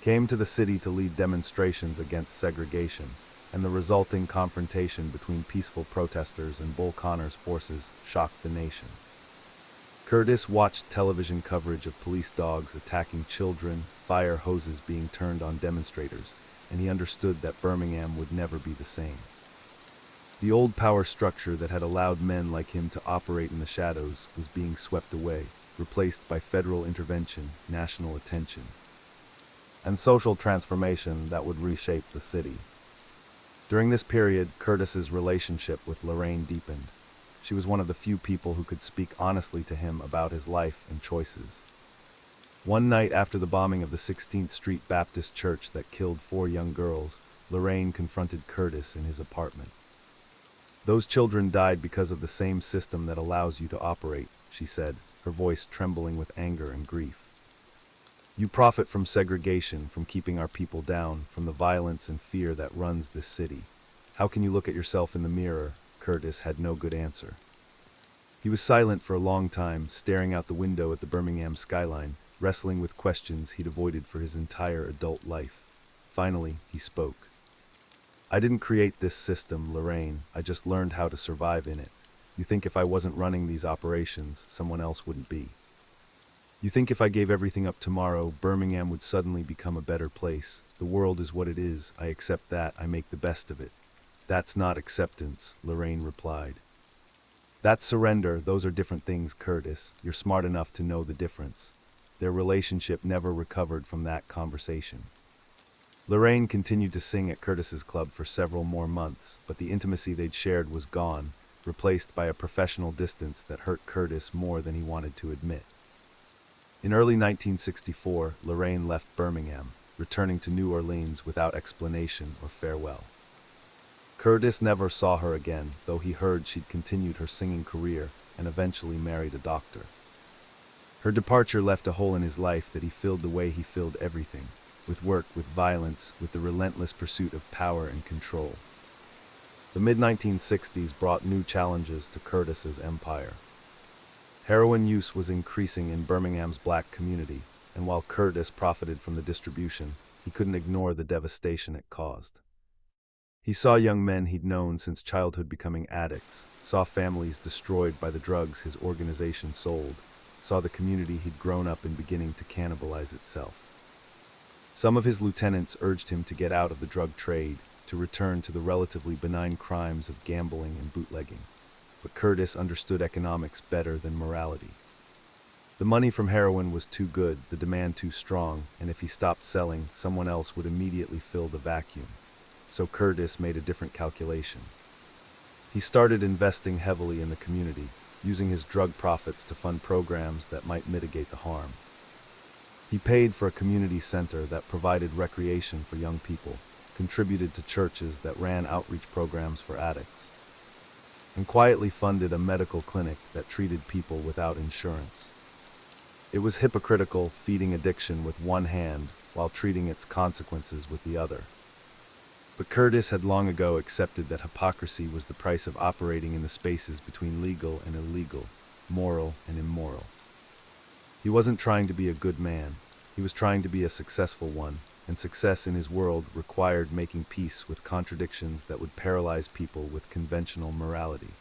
came to the city to lead demonstrations against segregation, and the resulting confrontation between peaceful protesters and Bull Connor's forces shocked the nation. Curtis watched television coverage of police dogs attacking children, fire hoses being turned on demonstrators, and he understood that Birmingham would never be the same. The old power structure that had allowed men like him to operate in the shadows was being swept away, replaced by federal intervention, national attention, and social transformation that would reshape the city. During this period, Curtis's relationship with Lorraine deepened. She was one of the few people who could speak honestly to him about his life and choices. One night after the bombing of the 16th Street Baptist Church that killed 4 young girls, Lorraine confronted Curtis in his apartment. "Those children died because of the same system that allows you to operate," she said, her voice trembling with anger and grief. "You profit from segregation, from keeping our people down, from the violence and fear that runs this city. How can you look at yourself in the mirror?" Curtis had no good answer. He was silent for a long time, staring out the window at the Birmingham skyline, wrestling with questions he'd avoided for his entire adult life. Finally, he spoke. "I didn't create this system, Lorraine. I just learned how to survive in it. You think if I wasn't running these operations, someone else wouldn't be. You think if I gave everything up tomorrow, Birmingham would suddenly become a better place. The world is what it is. I accept that. I make the best of it." "That's not acceptance," Lorraine replied. "That's surrender. Those are different things, Curtis. You're smart enough to know the difference." Their relationship never recovered from that conversation. Lorraine continued to sing at Curtis's club for several more months, but the intimacy they'd shared was gone, replaced by a professional distance that hurt Curtis more than he wanted to admit. In early 1964, Lorraine left Birmingham, returning to New Orleans without explanation or farewell. Curtis never saw her again, though he heard she'd continued her singing career and eventually married a doctor. Her departure left a hole in his life that he filled the way he filled everything, with work, with violence, with the relentless pursuit of power and control. The mid-1960s brought new challenges to Curtis's empire. Heroin use was increasing in Birmingham's black community, and while Curtis profited from the distribution, he couldn't ignore the devastation it caused. He saw young men he'd known since childhood becoming addicts, saw families destroyed by the drugs his organization sold, saw the community he'd grown up in beginning to cannibalize itself. Some of his lieutenants urged him to get out of the drug trade, to return to the relatively benign crimes of gambling and bootlegging. But Curtis understood economics better than morality. The money from heroin was too good, the demand too strong, and if he stopped selling, someone else would immediately fill the vacuum. So Curtis made a different calculation. He started investing heavily in the community, using his drug profits to fund programs that might mitigate the harm. He paid for a community center that provided recreation for young people, contributed to churches that ran outreach programs for addicts, and quietly funded a medical clinic that treated people without insurance. It was hypocritical, feeding addiction with one hand while treating its consequences with the other. But Curtis had long ago accepted that hypocrisy was the price of operating in the spaces between legal and illegal, moral and immoral. He wasn't trying to be a good man. He was trying to be a successful one, and success in his world required making peace with contradictions that would paralyze people with conventional morality.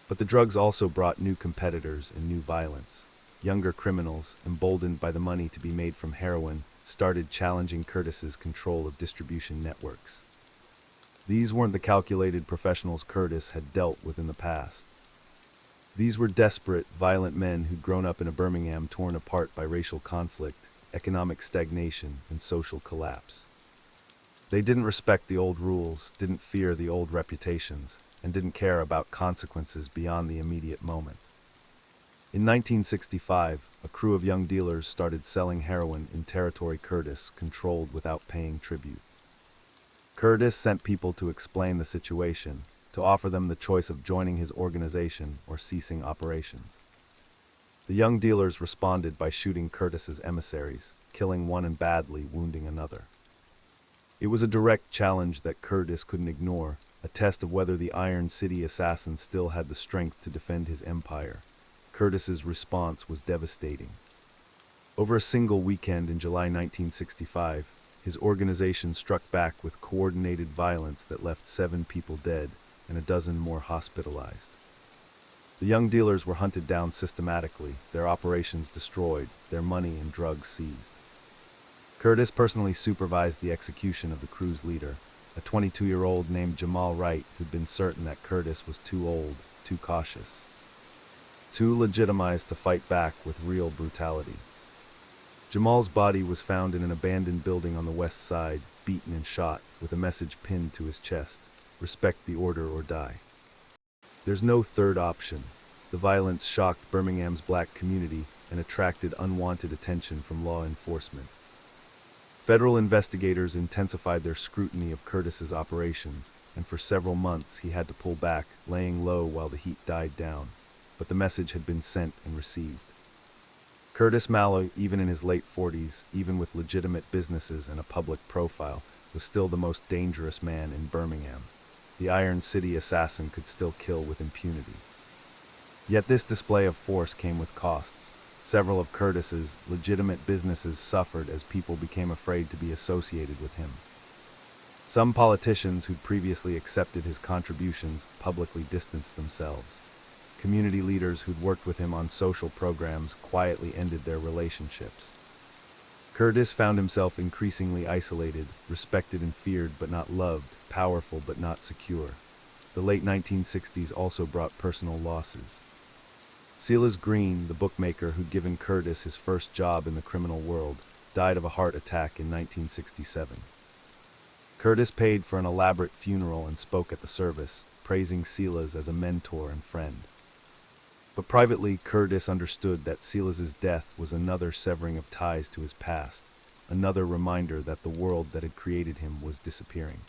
But the drugs also brought new competitors and new violence. Younger criminals, emboldened by the money to be made from heroin, started challenging Curtis's control of distribution networks. These weren't the calculated professionals Curtis had dealt with in the past. These were desperate, violent men who'd grown up in a Birmingham torn apart by racial conflict, economic stagnation, and social collapse. They didn't respect the old rules, didn't fear the old reputations, and didn't care about consequences beyond the immediate moment. In 1965, a crew of young dealers started selling heroin in territory Curtis controlled without paying tribute. Curtis sent people to explain the situation, to offer them the choice of joining his organization or ceasing operations. The young dealers responded by shooting Curtis's emissaries, killing one and badly wounding another. It was a direct challenge that Curtis couldn't ignore, a test of whether the Iron City assassin still had the strength to defend his empire. Curtis's response was devastating. Over a single weekend in July 1965, his organization struck back with coordinated violence that left 7 people dead and a dozen more hospitalized. The young dealers were hunted down systematically, their operations destroyed, their money and drugs seized. Curtis personally supervised the execution of the crew's leader, a 22-year-old named Jamal Wright, who'd been certain that Curtis was too old, too cautious, too legitimized to fight back with real brutality. Jamal's body was found in an abandoned building on the west side, beaten and shot, with a message pinned to his chest: "Respect the order or die." There's no third option. The violence shocked Birmingham's black community and attracted unwanted attention from law enforcement. Federal investigators intensified their scrutiny of Curtis's operations, and for several months he had to pull back, laying low while the heat died down. But the message had been sent and received. Curtis Malloy, even in his late 40s, even with legitimate businesses and a public profile, was still the most dangerous man in Birmingham. The Iron City assassin could still kill with impunity. Yet this display of force came with costs. Several of Curtis's legitimate businesses suffered as people became afraid to be associated with him. Some politicians who'd previously accepted his contributions publicly distanced themselves. Community leaders who'd worked with him on social programs quietly ended their relationships. Curtis found himself increasingly isolated, respected and feared but not loved, powerful but not secure. The late 1960s also brought personal losses. Silas Green, the bookmaker who'd given Curtis his first job in the criminal world, died of a heart attack in 1967. Curtis paid for an elaborate funeral and spoke at the service, praising Silas as a mentor and friend. But privately, Curtis understood that Silas's death was another severing of ties to his past, another reminder that the world that had created him was disappearing.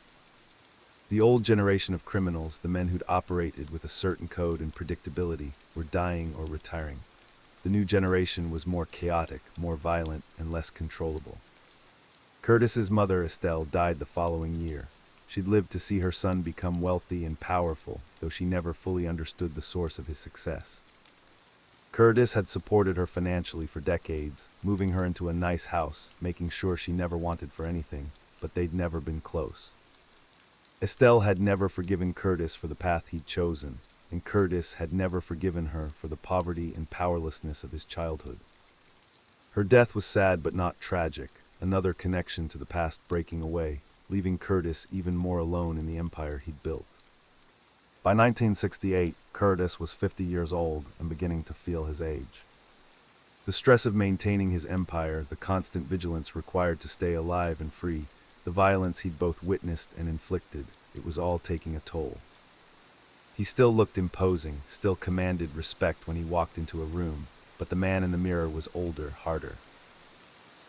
The old generation of criminals, the men who'd operated with a certain code and predictability, were dying or retiring. The new generation was more chaotic, more violent, and less controllable. Curtis's mother, Estelle, died the following year. She'd lived to see her son become wealthy and powerful, though she never fully understood the source of his success. Curtis had supported her financially for decades, moving her into a nice house, making sure she never wanted for anything, but they'd never been close. Estelle had never forgiven Curtis for the path he'd chosen, and Curtis had never forgiven her for the poverty and powerlessness of his childhood. Her death was sad but not tragic, another connection to the past breaking away, leaving Curtis even more alone in the empire he'd built. By 1968, Curtis was 50 years old and beginning to feel his age. The stress of maintaining his empire, the constant vigilance required to stay alive and free, the violence he'd both witnessed and inflicted, it was all taking a toll. He still looked imposing, still commanded respect when he walked into a room, but the man in the mirror was older, harder.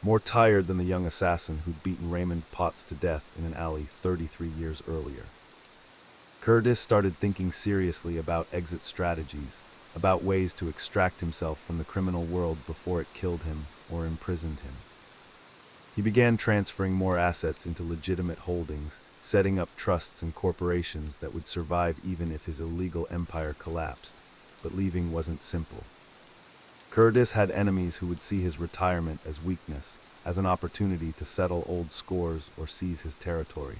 More tired than the young assassin who'd beaten Raymond Potts to death in an alley 33 years earlier. Curtis started thinking seriously about exit strategies, about ways to extract himself from the criminal world before it killed him or imprisoned him. He began transferring more assets into legitimate holdings, setting up trusts and corporations that would survive even if his illegal empire collapsed. But leaving wasn't simple. Curtis had enemies who would see his retirement as weakness, as an opportunity to settle old scores or seize his territory.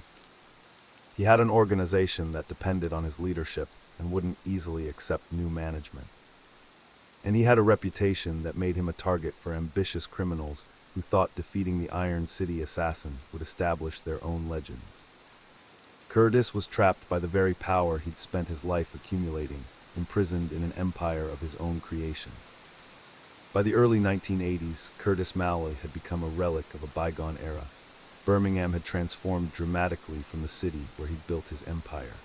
He had an organization that depended on his leadership and wouldn't easily accept new management. And he had a reputation that made him a target for ambitious criminals who thought defeating the Iron City assassin would establish their own legends. Curtis was trapped by the very power he'd spent his life accumulating, imprisoned in an empire of his own creation. By the early 1980s, Curtis Malloy had become a relic of a bygone era. Birmingham had transformed dramatically from the city where he'd built his empire.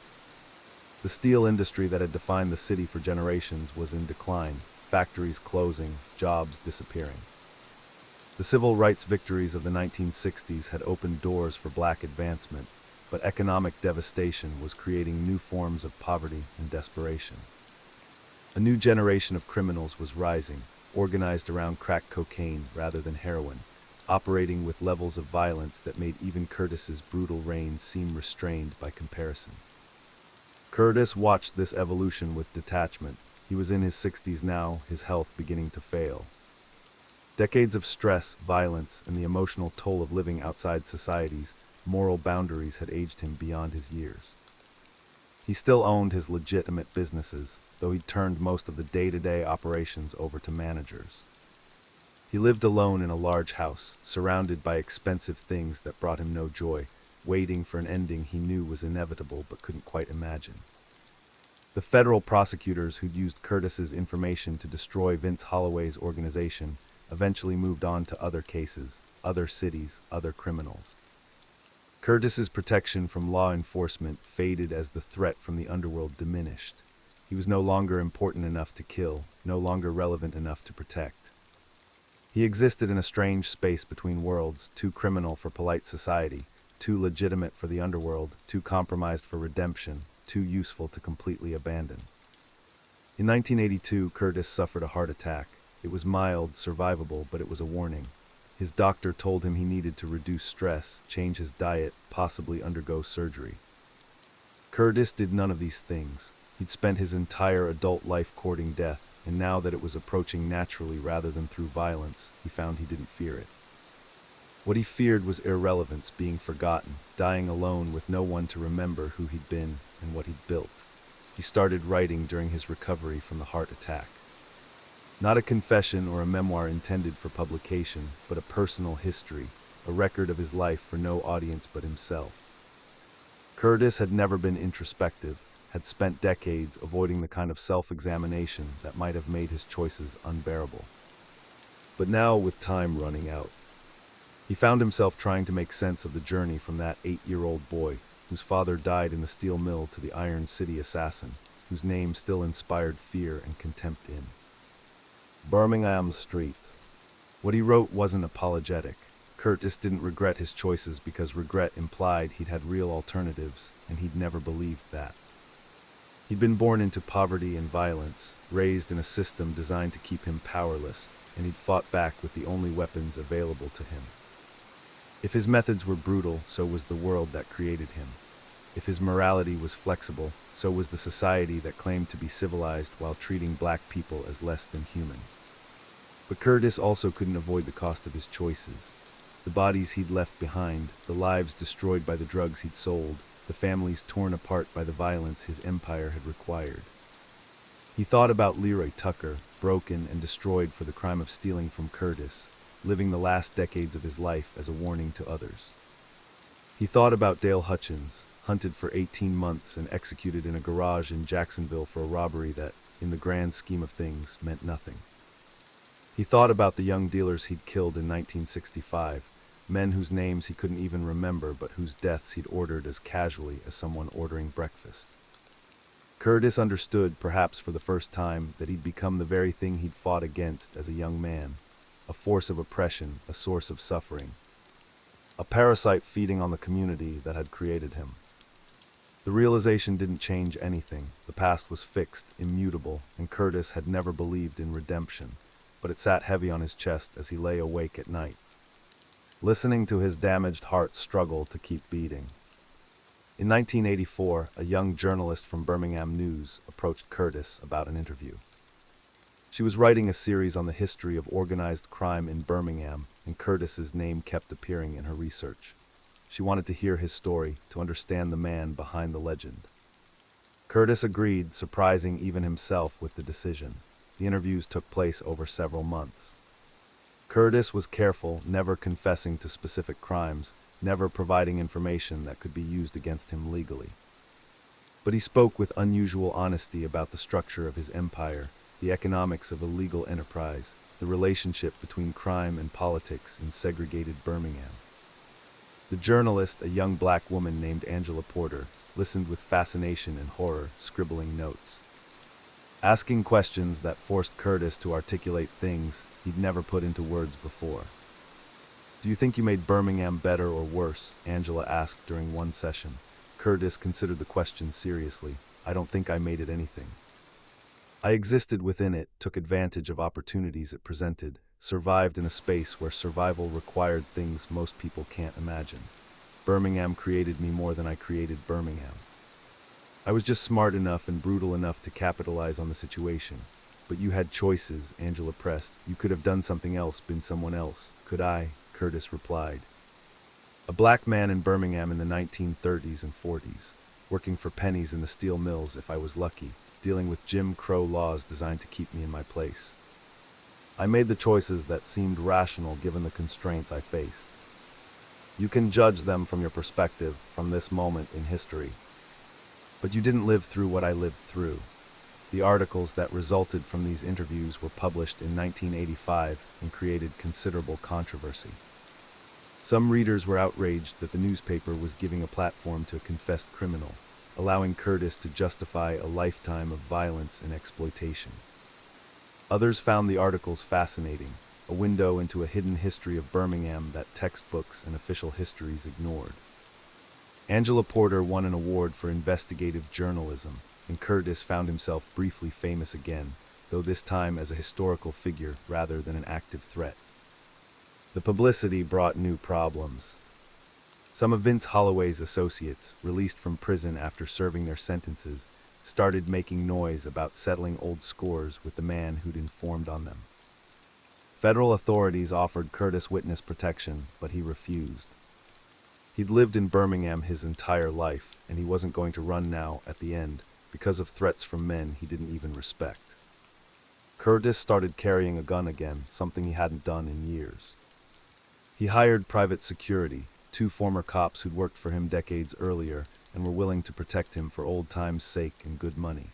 The steel industry that had defined the city for generations was in decline, factories closing, jobs disappearing. The civil rights victories of the 1960s had opened doors for black advancement, but economic devastation was creating new forms of poverty and desperation. A new generation of criminals was rising, organized around crack cocaine rather than heroin, operating with levels of violence that made even Curtis's brutal reign seem restrained by comparison. Curtis watched this evolution with detachment. He was in his 60s now, his health beginning to fail. Decades of stress, violence, and the emotional toll of living outside society's moral boundaries had aged him beyond his years. He still owned his legitimate businesses, though he'd turned most of the day-to-day operations over to managers. He lived alone in a large house, surrounded by expensive things that brought him no joy, waiting for an ending he knew was inevitable but couldn't quite imagine. The federal prosecutors who'd used Curtis's information to destroy Vince Holloway's organization eventually moved on to other cases, other cities, other criminals. Curtis's protection from law enforcement faded as the threat from the underworld diminished. He was no longer important enough to kill, no longer relevant enough to protect. He existed in a strange space between worlds, too criminal for polite society, too legitimate for the underworld, too compromised for redemption, too useful to completely abandon. In 1982, Curtis suffered a heart attack. It was mild, survivable, but it was a warning. His doctor told him he needed to reduce stress, change his diet, possibly undergo surgery. Curtis did none of these things. He'd spent his entire adult life courting death, and now that it was approaching naturally rather than through violence, he found he didn't fear it. What he feared was irrelevance, being forgotten, dying alone with no one to remember who he'd been and what he'd built. He started writing during his recovery from the heart attack. Not a confession or a memoir intended for publication, but a personal history, a record of his life for no audience but himself. Curtis had never been introspective, had spent decades avoiding the kind of self-examination that might have made his choices unbearable. But now, with time running out, he found himself trying to make sense of the journey from that 8-year-old boy whose father died in the steel mill to the Iron City assassin, whose name still inspired fear and contempt in Birmingham streets. What he wrote wasn't apologetic. Curtis didn't regret his choices because regret implied he'd had real alternatives, and he'd never believed that. He'd been born into poverty and violence, raised in a system designed to keep him powerless, and he'd fought back with the only weapons available to him. If his methods were brutal, so was the world that created him. If his morality was flexible, so was the society that claimed to be civilized while treating black people as less than human. But Curtis also couldn't avoid the cost of his choices. The bodies he'd left behind, the lives destroyed by the drugs he'd sold, the families torn apart by the violence his empire had required. He thought about Leroy Tucker, broken and destroyed for the crime of stealing from Curtis, living the last decades of his life as a warning to others. He thought about Dale Hutchins, hunted for 18 months and executed in a garage in Jacksonville for a robbery that, in the grand scheme of things, meant nothing. He thought about the young dealers he'd killed in 1965, men whose names he couldn't even remember but whose deaths he'd ordered as casually as someone ordering breakfast. Curtis understood, perhaps for the first time, that he'd become the very thing he'd fought against as a young man, a force of oppression, a source of suffering, a parasite feeding on the community that had created him. The realization didn't change anything. The past was fixed, immutable, and Curtis had never believed in redemption, but it sat heavy on his chest as he lay awake at night, listening to his damaged heart struggle to keep beating. In 1984, a young journalist from Birmingham News approached Curtis about an interview. She was writing a series on the history of organized crime in Birmingham, and Curtis's name kept appearing in her research. She wanted to hear his story, to understand the man behind the legend. Curtis agreed, surprising even himself with the decision. The interviews took place over several months. Curtis was careful, never confessing to specific crimes, never providing information that could be used against him legally. But he spoke with unusual honesty about the structure of his empire, the economics of a legal enterprise, the relationship between crime and politics in segregated Birmingham. The journalist, a young black woman named Angela Porter, listened with fascination and horror, scribbling notes, asking questions that forced Curtis to articulate things he'd never put into words before. "Do you think you made Birmingham better or worse?" Angela asked during one session. Curtis considered the question seriously. "I don't think I made it anything. I existed within it, took advantage of opportunities it presented, survived in a space where survival required things most people can't imagine. Birmingham created me more than I created Birmingham." I was just smart enough and brutal enough to capitalize on the situation. But you had choices, Angela pressed. You could have done something else, been someone else. Could I? Curtis replied. A black man in Birmingham in the 1930s and 40s, working for pennies in the steel mills if I was lucky, dealing with Jim Crow laws designed to keep me in my place. I made the choices that seemed rational given the constraints I faced. You can judge them from your perspective, from this moment in history. But you didn't live through what I lived through. The articles that resulted from these interviews were published in 1985 and created considerable controversy. Some readers were outraged that the newspaper was giving a platform to a confessed criminal, allowing Curtis to justify a lifetime of violence and exploitation. Others found the articles fascinating, a window into a hidden history of Birmingham that textbooks and official histories ignored. Angela Porter won an award for investigative journalism, and Curtis found himself briefly famous again, though this time as a historical figure rather than an active threat. The publicity brought new problems. Some of Vince Holloway's associates, released from prison after serving their sentences, started making noise about settling old scores with the man who'd informed on them. Federal authorities offered Curtis witness protection, but he refused. He'd lived in Birmingham his entire life, and he wasn't going to run now at the end because of threats from men he didn't even respect. Curtis started carrying a gun again, something he hadn't done in years. He hired private security, 2 former cops who'd worked for him decades earlier and were willing to protect him for old time's sake and good money.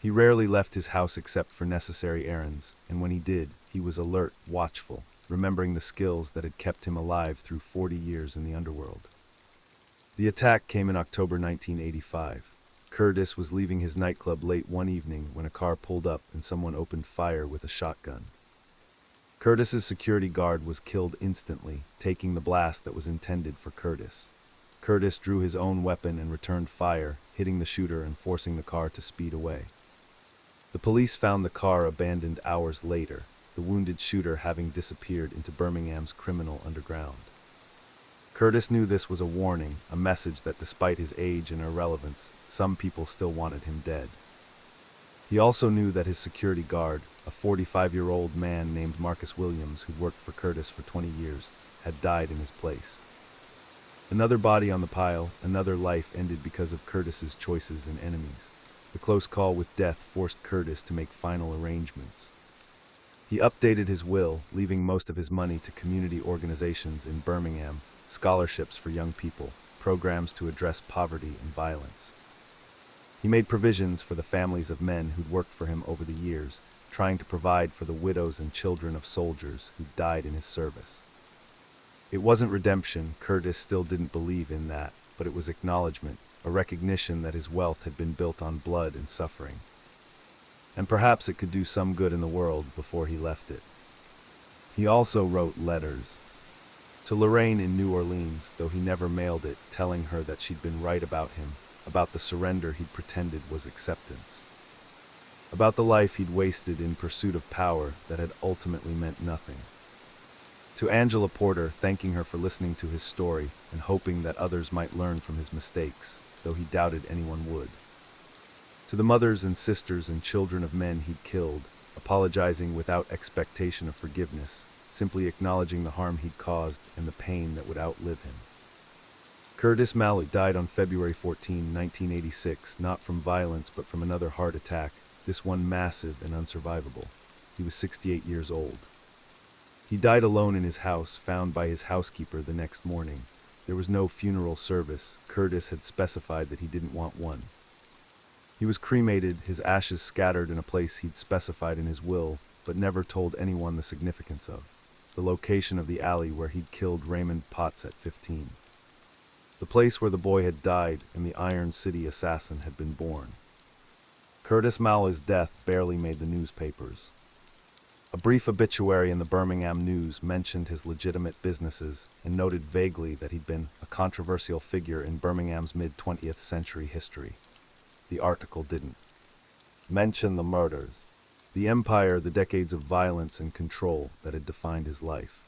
He rarely left his house except for necessary errands, and when he did, he was alert, watchful, remembering the skills that had kept him alive through 40 years in the underworld. The attack came in October 1985. Curtis was leaving his nightclub late one evening when a car pulled up and someone opened fire with a shotgun. Curtis's security guard was killed instantly, taking the blast that was intended for Curtis. Curtis drew his own weapon and returned fire, hitting the shooter and forcing the car to speed away. The police found the car abandoned hours later, the wounded shooter having disappeared into Birmingham's criminal underground. Curtis knew this was a warning, a message that despite his age and irrelevance, some people still wanted him dead. He also knew that his security guard, a 45-year-old man named Marcus Williams who'd worked for Curtis for 20 years, had died in his place. Another body on the pile, another life ended because of Curtis's choices and enemies. The close call with death forced Curtis to make final arrangements. He updated his will, leaving most of his money to community organizations in Birmingham, scholarships for young people, programs to address poverty and violence. He made provisions for the families of men who'd worked for him over the years, trying to provide for the widows and children of soldiers who'd died in his service. It wasn't redemption, Curtis still didn't believe in that, but it was acknowledgement, a recognition that his wealth had been built on blood and suffering. And perhaps it could do some good in the world before he left it. He also wrote letters to Lorraine in New Orleans, though he never mailed it, telling her that she'd been right about him, about the surrender he'd pretended was acceptance, about the life he'd wasted in pursuit of power that had ultimately meant nothing. To Angela Porter, thanking her for listening to his story and hoping that others might learn from his mistakes, though he doubted anyone would. To the mothers and sisters and children of men he'd killed, apologizing without expectation of forgiveness, simply acknowledging the harm he'd caused and the pain that would outlive him. Curtis Malloy died on February 14, 1986, not from violence but from another heart attack, this one massive and unsurvivable. He was 68 years old. He died alone in his house, found by his housekeeper the next morning. There was no funeral service. Curtis had specified that he didn't want one. He was cremated, his ashes scattered in a place he'd specified in his will, but never told anyone the significance of, the location of the alley where he'd killed Raymond Potts at 15. The place where the boy had died and the Iron City assassin had been born. Curtis Malloy's death barely made the newspapers. A brief obituary in the Birmingham News mentioned his legitimate businesses and noted vaguely that he'd been a controversial figure in Birmingham's mid-20th century history. The article didn't mention the murders, the empire, the decades of violence and control that had defined his life.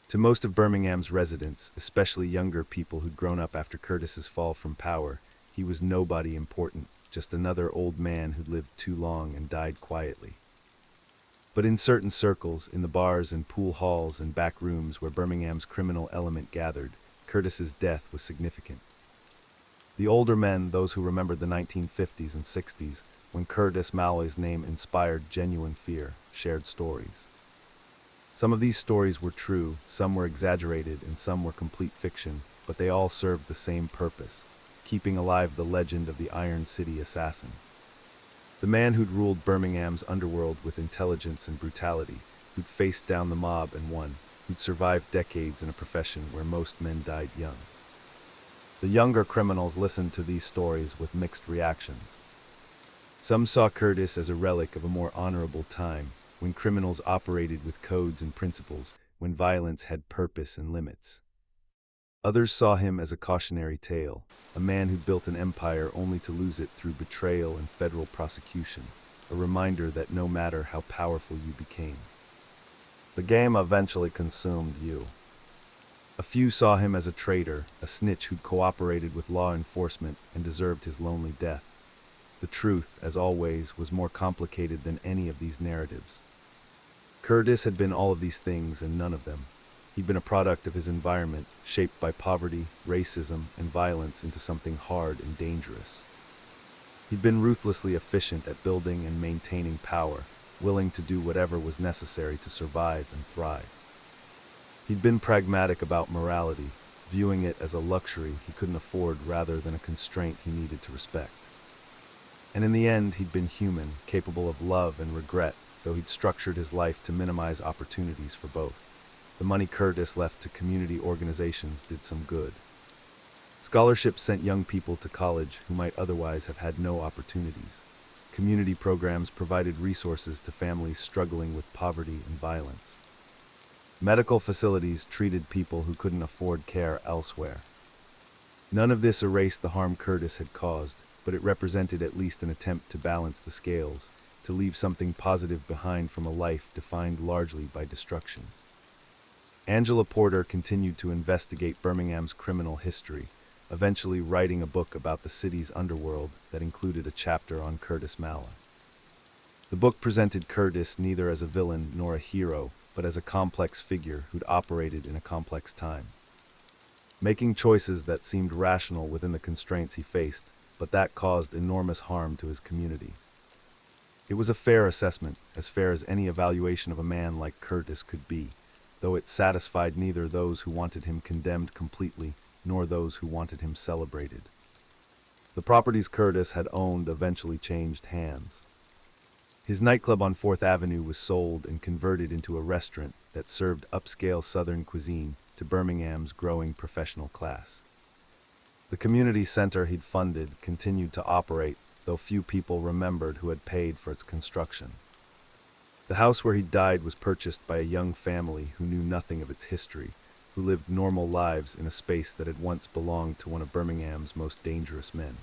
To most of Birmingham's residents, especially younger people who'd grown up after Curtis's fall from power, he was nobody important, just another old man who'd lived too long and died quietly. But in certain circles, in the bars and pool halls and back rooms where Birmingham's criminal element gathered, Curtis's death was significant. The older men, those who remembered the 1950s and 60s, when Curtis Malloy's name inspired genuine fear, shared stories. Some of these stories were true, some were exaggerated, and some were complete fiction, but they all served the same purpose: keeping alive the legend of the Iron City assassin. The man who'd ruled Birmingham's underworld with intelligence and brutality, who'd faced down the mob and won, who'd survived decades in a profession where most men died young. The younger criminals listened to these stories with mixed reactions. Some saw Curtis as a relic of a more honorable time, when criminals operated with codes and principles, when violence had purpose and limits. Others saw him as a cautionary tale, a man who built an empire only to lose it through betrayal and federal prosecution, a reminder that no matter how powerful you became, the game eventually consumed you. A few saw him as a traitor, a snitch who'd cooperated with law enforcement and deserved his lonely death. The truth, as always, was more complicated than any of these narratives. Curtis had been all of these things and none of them. He'd been a product of his environment, shaped by poverty, racism, and violence into something hard and dangerous. He'd been ruthlessly efficient at building and maintaining power, willing to do whatever was necessary to survive and thrive. He'd been pragmatic about morality, viewing it as a luxury he couldn't afford rather than a constraint he needed to respect. And in the end, he'd been human, capable of love and regret, though he'd structured his life to minimize opportunities for both. The money Curtis left to community organizations did some good. Scholarships sent young people to college who might otherwise have had no opportunities. Community programs provided resources to families struggling with poverty and violence. Medical facilities treated people who couldn't afford care elsewhere. None of this erased the harm Curtis had caused, but it represented at least an attempt to balance the scales, to leave something positive behind from a life defined largely by destruction. Angela Porter continued to investigate Birmingham's criminal history, eventually writing a book about the city's underworld that included a chapter on Curtis Malloy. The book presented Curtis neither as a villain nor a hero, but as a complex figure who'd operated in a complex time, making choices that seemed rational within the constraints he faced, but that caused enormous harm to his community. It was a fair assessment, as fair as any evaluation of a man like Curtis could be, though it satisfied neither those who wanted him condemned completely nor those who wanted him celebrated. The properties Curtis had owned eventually changed hands. His nightclub on 4th Avenue was sold and converted into a restaurant that served upscale Southern cuisine to Birmingham's growing professional class. The community center he'd funded continued to operate, though few people remembered who had paid for its construction. The house where he died was purchased by a young family who knew nothing of its history, who lived normal lives in a space that had once belonged to one of Birmingham's most dangerous men.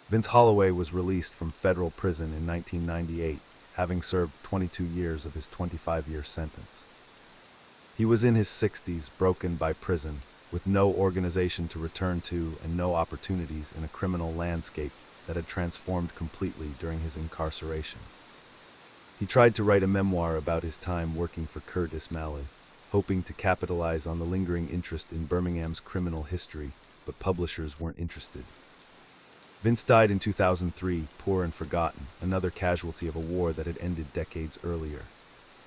Vince Holloway was released from federal prison in 1998, having served 22 years of his 25-year sentence. He was in his 60s, broken by prison, with no organization to return to and no opportunities in a criminal landscape that had transformed completely during his incarceration. He tried to write a memoir about his time working for Curtis Malloy, hoping to capitalize on the lingering interest in Birmingham's criminal history, but publishers weren't interested. Vince died in 2003, poor and forgotten, another casualty of a war that had ended decades earlier.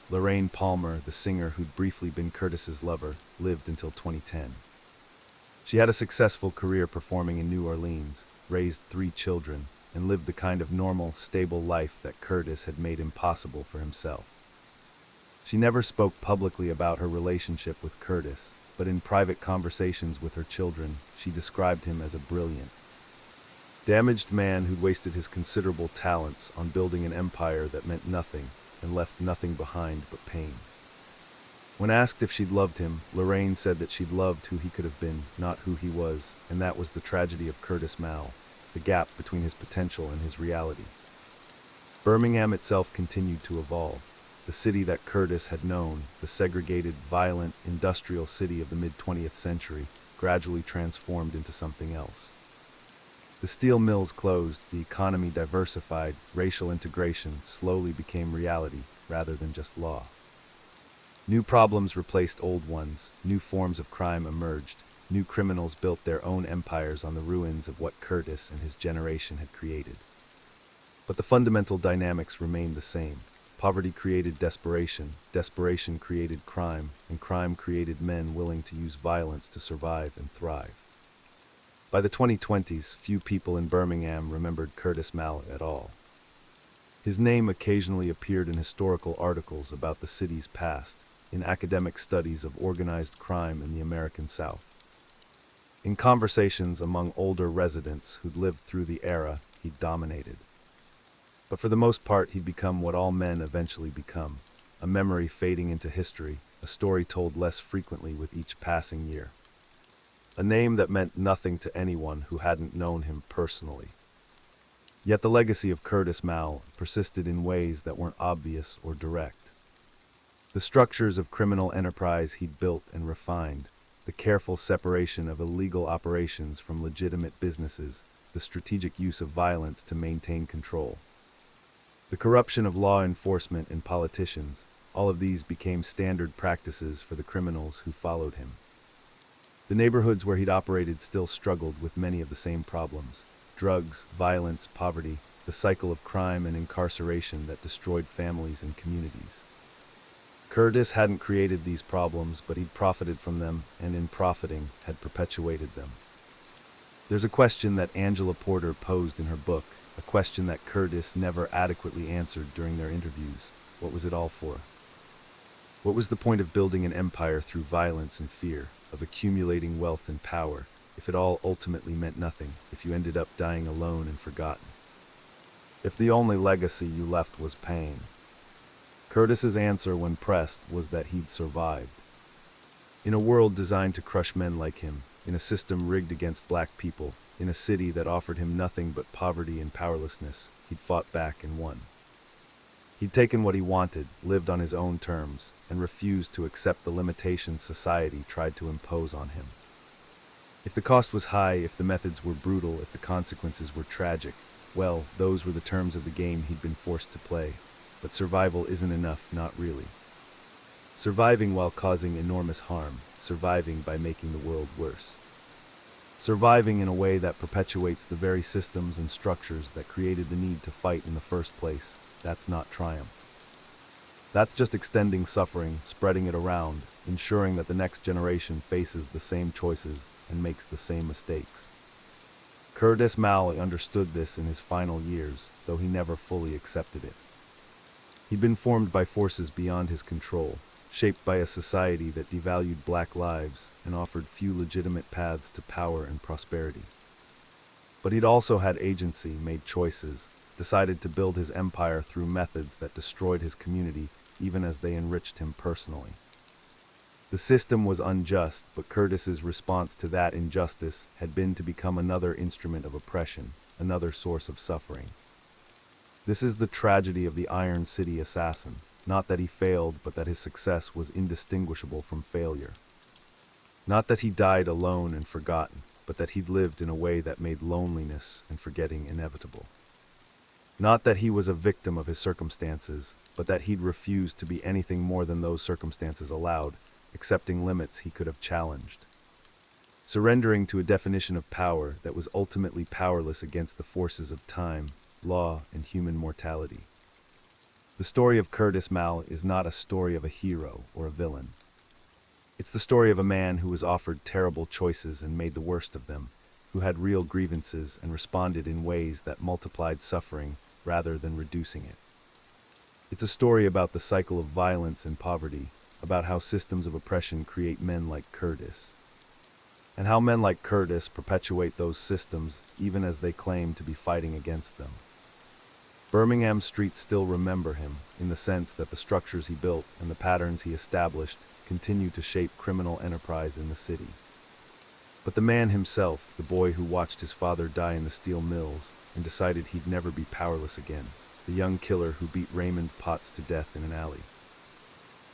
Lorraine Palmer, the singer who'd briefly been Curtis's lover, lived until 2010. She had a successful career performing in New Orleans, raised 3 children, and lived the kind of normal, stable life that Curtis had made impossible for himself. She never spoke publicly about her relationship with Curtis, but in private conversations with her children, she described him as a brilliant, damaged man who'd wasted his considerable talents on building an empire that meant nothing and left nothing behind but pain. When asked if she'd loved him, Lorraine said that she'd loved who he could have been, not who he was, and that was the tragedy of Curtis Malloy, the gap between his potential and his reality. Birmingham itself continued to evolve. The city that Curtis had known, the segregated, violent, industrial city of the mid-20th century, gradually transformed into something else. The steel mills closed, the economy diversified, racial integration slowly became reality rather than just law. New problems replaced old ones, new forms of crime emerged, new criminals built their own empires on the ruins of what Curtis and his generation had created. But the fundamental dynamics remained the same. Poverty created desperation, desperation created crime, and crime created men willing to use violence to survive and thrive. By the 2020s, few people in Birmingham remembered Curtis Malloy at all. His name occasionally appeared in historical articles about the city's past, in academic studies of organized crime in the American South. In conversations among older residents who'd lived through the era, he dominated. But for the most part, he'd become what all men eventually become, a memory fading into history, a story told less frequently with each passing year. A name that meant nothing to anyone who hadn't known him personally. Yet the legacy of Curtis Malloy persisted in ways that weren't obvious or direct. The structures of criminal enterprise he'd built and refined, the careful separation of illegal operations from legitimate businesses, the strategic use of violence to maintain control. The corruption of law enforcement and politicians, all of these became standard practices for the criminals who followed him. The neighborhoods where he'd operated still struggled with many of the same problems: drugs, violence, poverty, the cycle of crime and incarceration that destroyed families and communities. Curtis hadn't created these problems, but he'd profited from them, and in profiting, had perpetuated them. There's a question that Angela Porter posed in her book, a question that Curtis never adequately answered during their interviews. What was it all for? What was the point of building an empire through violence and fear, of accumulating wealth and power, if it all ultimately meant nothing, if you ended up dying alone and forgotten? If the only legacy you left was pain? Curtis's answer when pressed was that he'd survived. In a world designed to crush men like him, in a system rigged against black people, in a city that offered him nothing but poverty and powerlessness, he'd fought back and won. He'd taken what he wanted, lived on his own terms, and refused to accept the limitations society tried to impose on him. If the cost was high, if the methods were brutal, if the consequences were tragic, well, those were the terms of the game he'd been forced to play. But survival isn't enough, not really. Surviving while causing enormous harm, surviving by making the world worse. Surviving in a way that perpetuates the very systems and structures that created the need to fight in the first place, that's not triumph. That's just extending suffering, spreading it around, ensuring that the next generation faces the same choices and makes the same mistakes. Curtis Malloy understood this in his final years, though he never fully accepted it. He'd been formed by forces beyond his control, shaped by a society that devalued black lives and offered few legitimate paths to power and prosperity. But he'd also had agency, made choices, decided to build his empire through methods that destroyed his community even as they enriched him personally. The system was unjust, but Curtis's response to that injustice had been to become another instrument of oppression, another source of suffering. This is the tragedy of the Iron City assassin, not that he failed, but that his success was indistinguishable from failure. Not that he died alone and forgotten, but that he'd lived in a way that made loneliness and forgetting inevitable. Not that he was a victim of his circumstances, but that he'd refused to be anything more than those circumstances allowed, accepting limits he could have challenged. Surrendering to a definition of power that was ultimately powerless against the forces of time, law, and human mortality. The story of Curtis Malloy is not a story of a hero or a villain. It's the story of a man who was offered terrible choices and made the worst of them, who had real grievances and responded in ways that multiplied suffering rather than reducing it. It's a story about the cycle of violence and poverty, about how systems of oppression create men like Curtis, and how men like Curtis perpetuate those systems even as they claim to be fighting against them. Birmingham streets still remember him, in the sense that the structures he built and the patterns he established continue to shape criminal enterprise in the city. But the man himself, the boy who watched his father die in the steel mills and decided he'd never be powerless again, the young killer who beat Raymond Potts to death in an alley,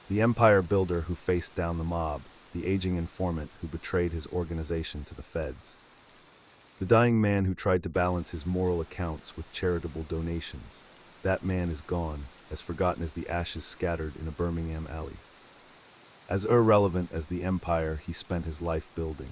the empire builder who faced down the mob, the aging informant who betrayed his organization to the feds. The dying man who tried to balance his moral accounts with charitable donations. That man is gone, as forgotten as the ashes scattered in a Birmingham alley. As irrelevant as the empire he spent his life building.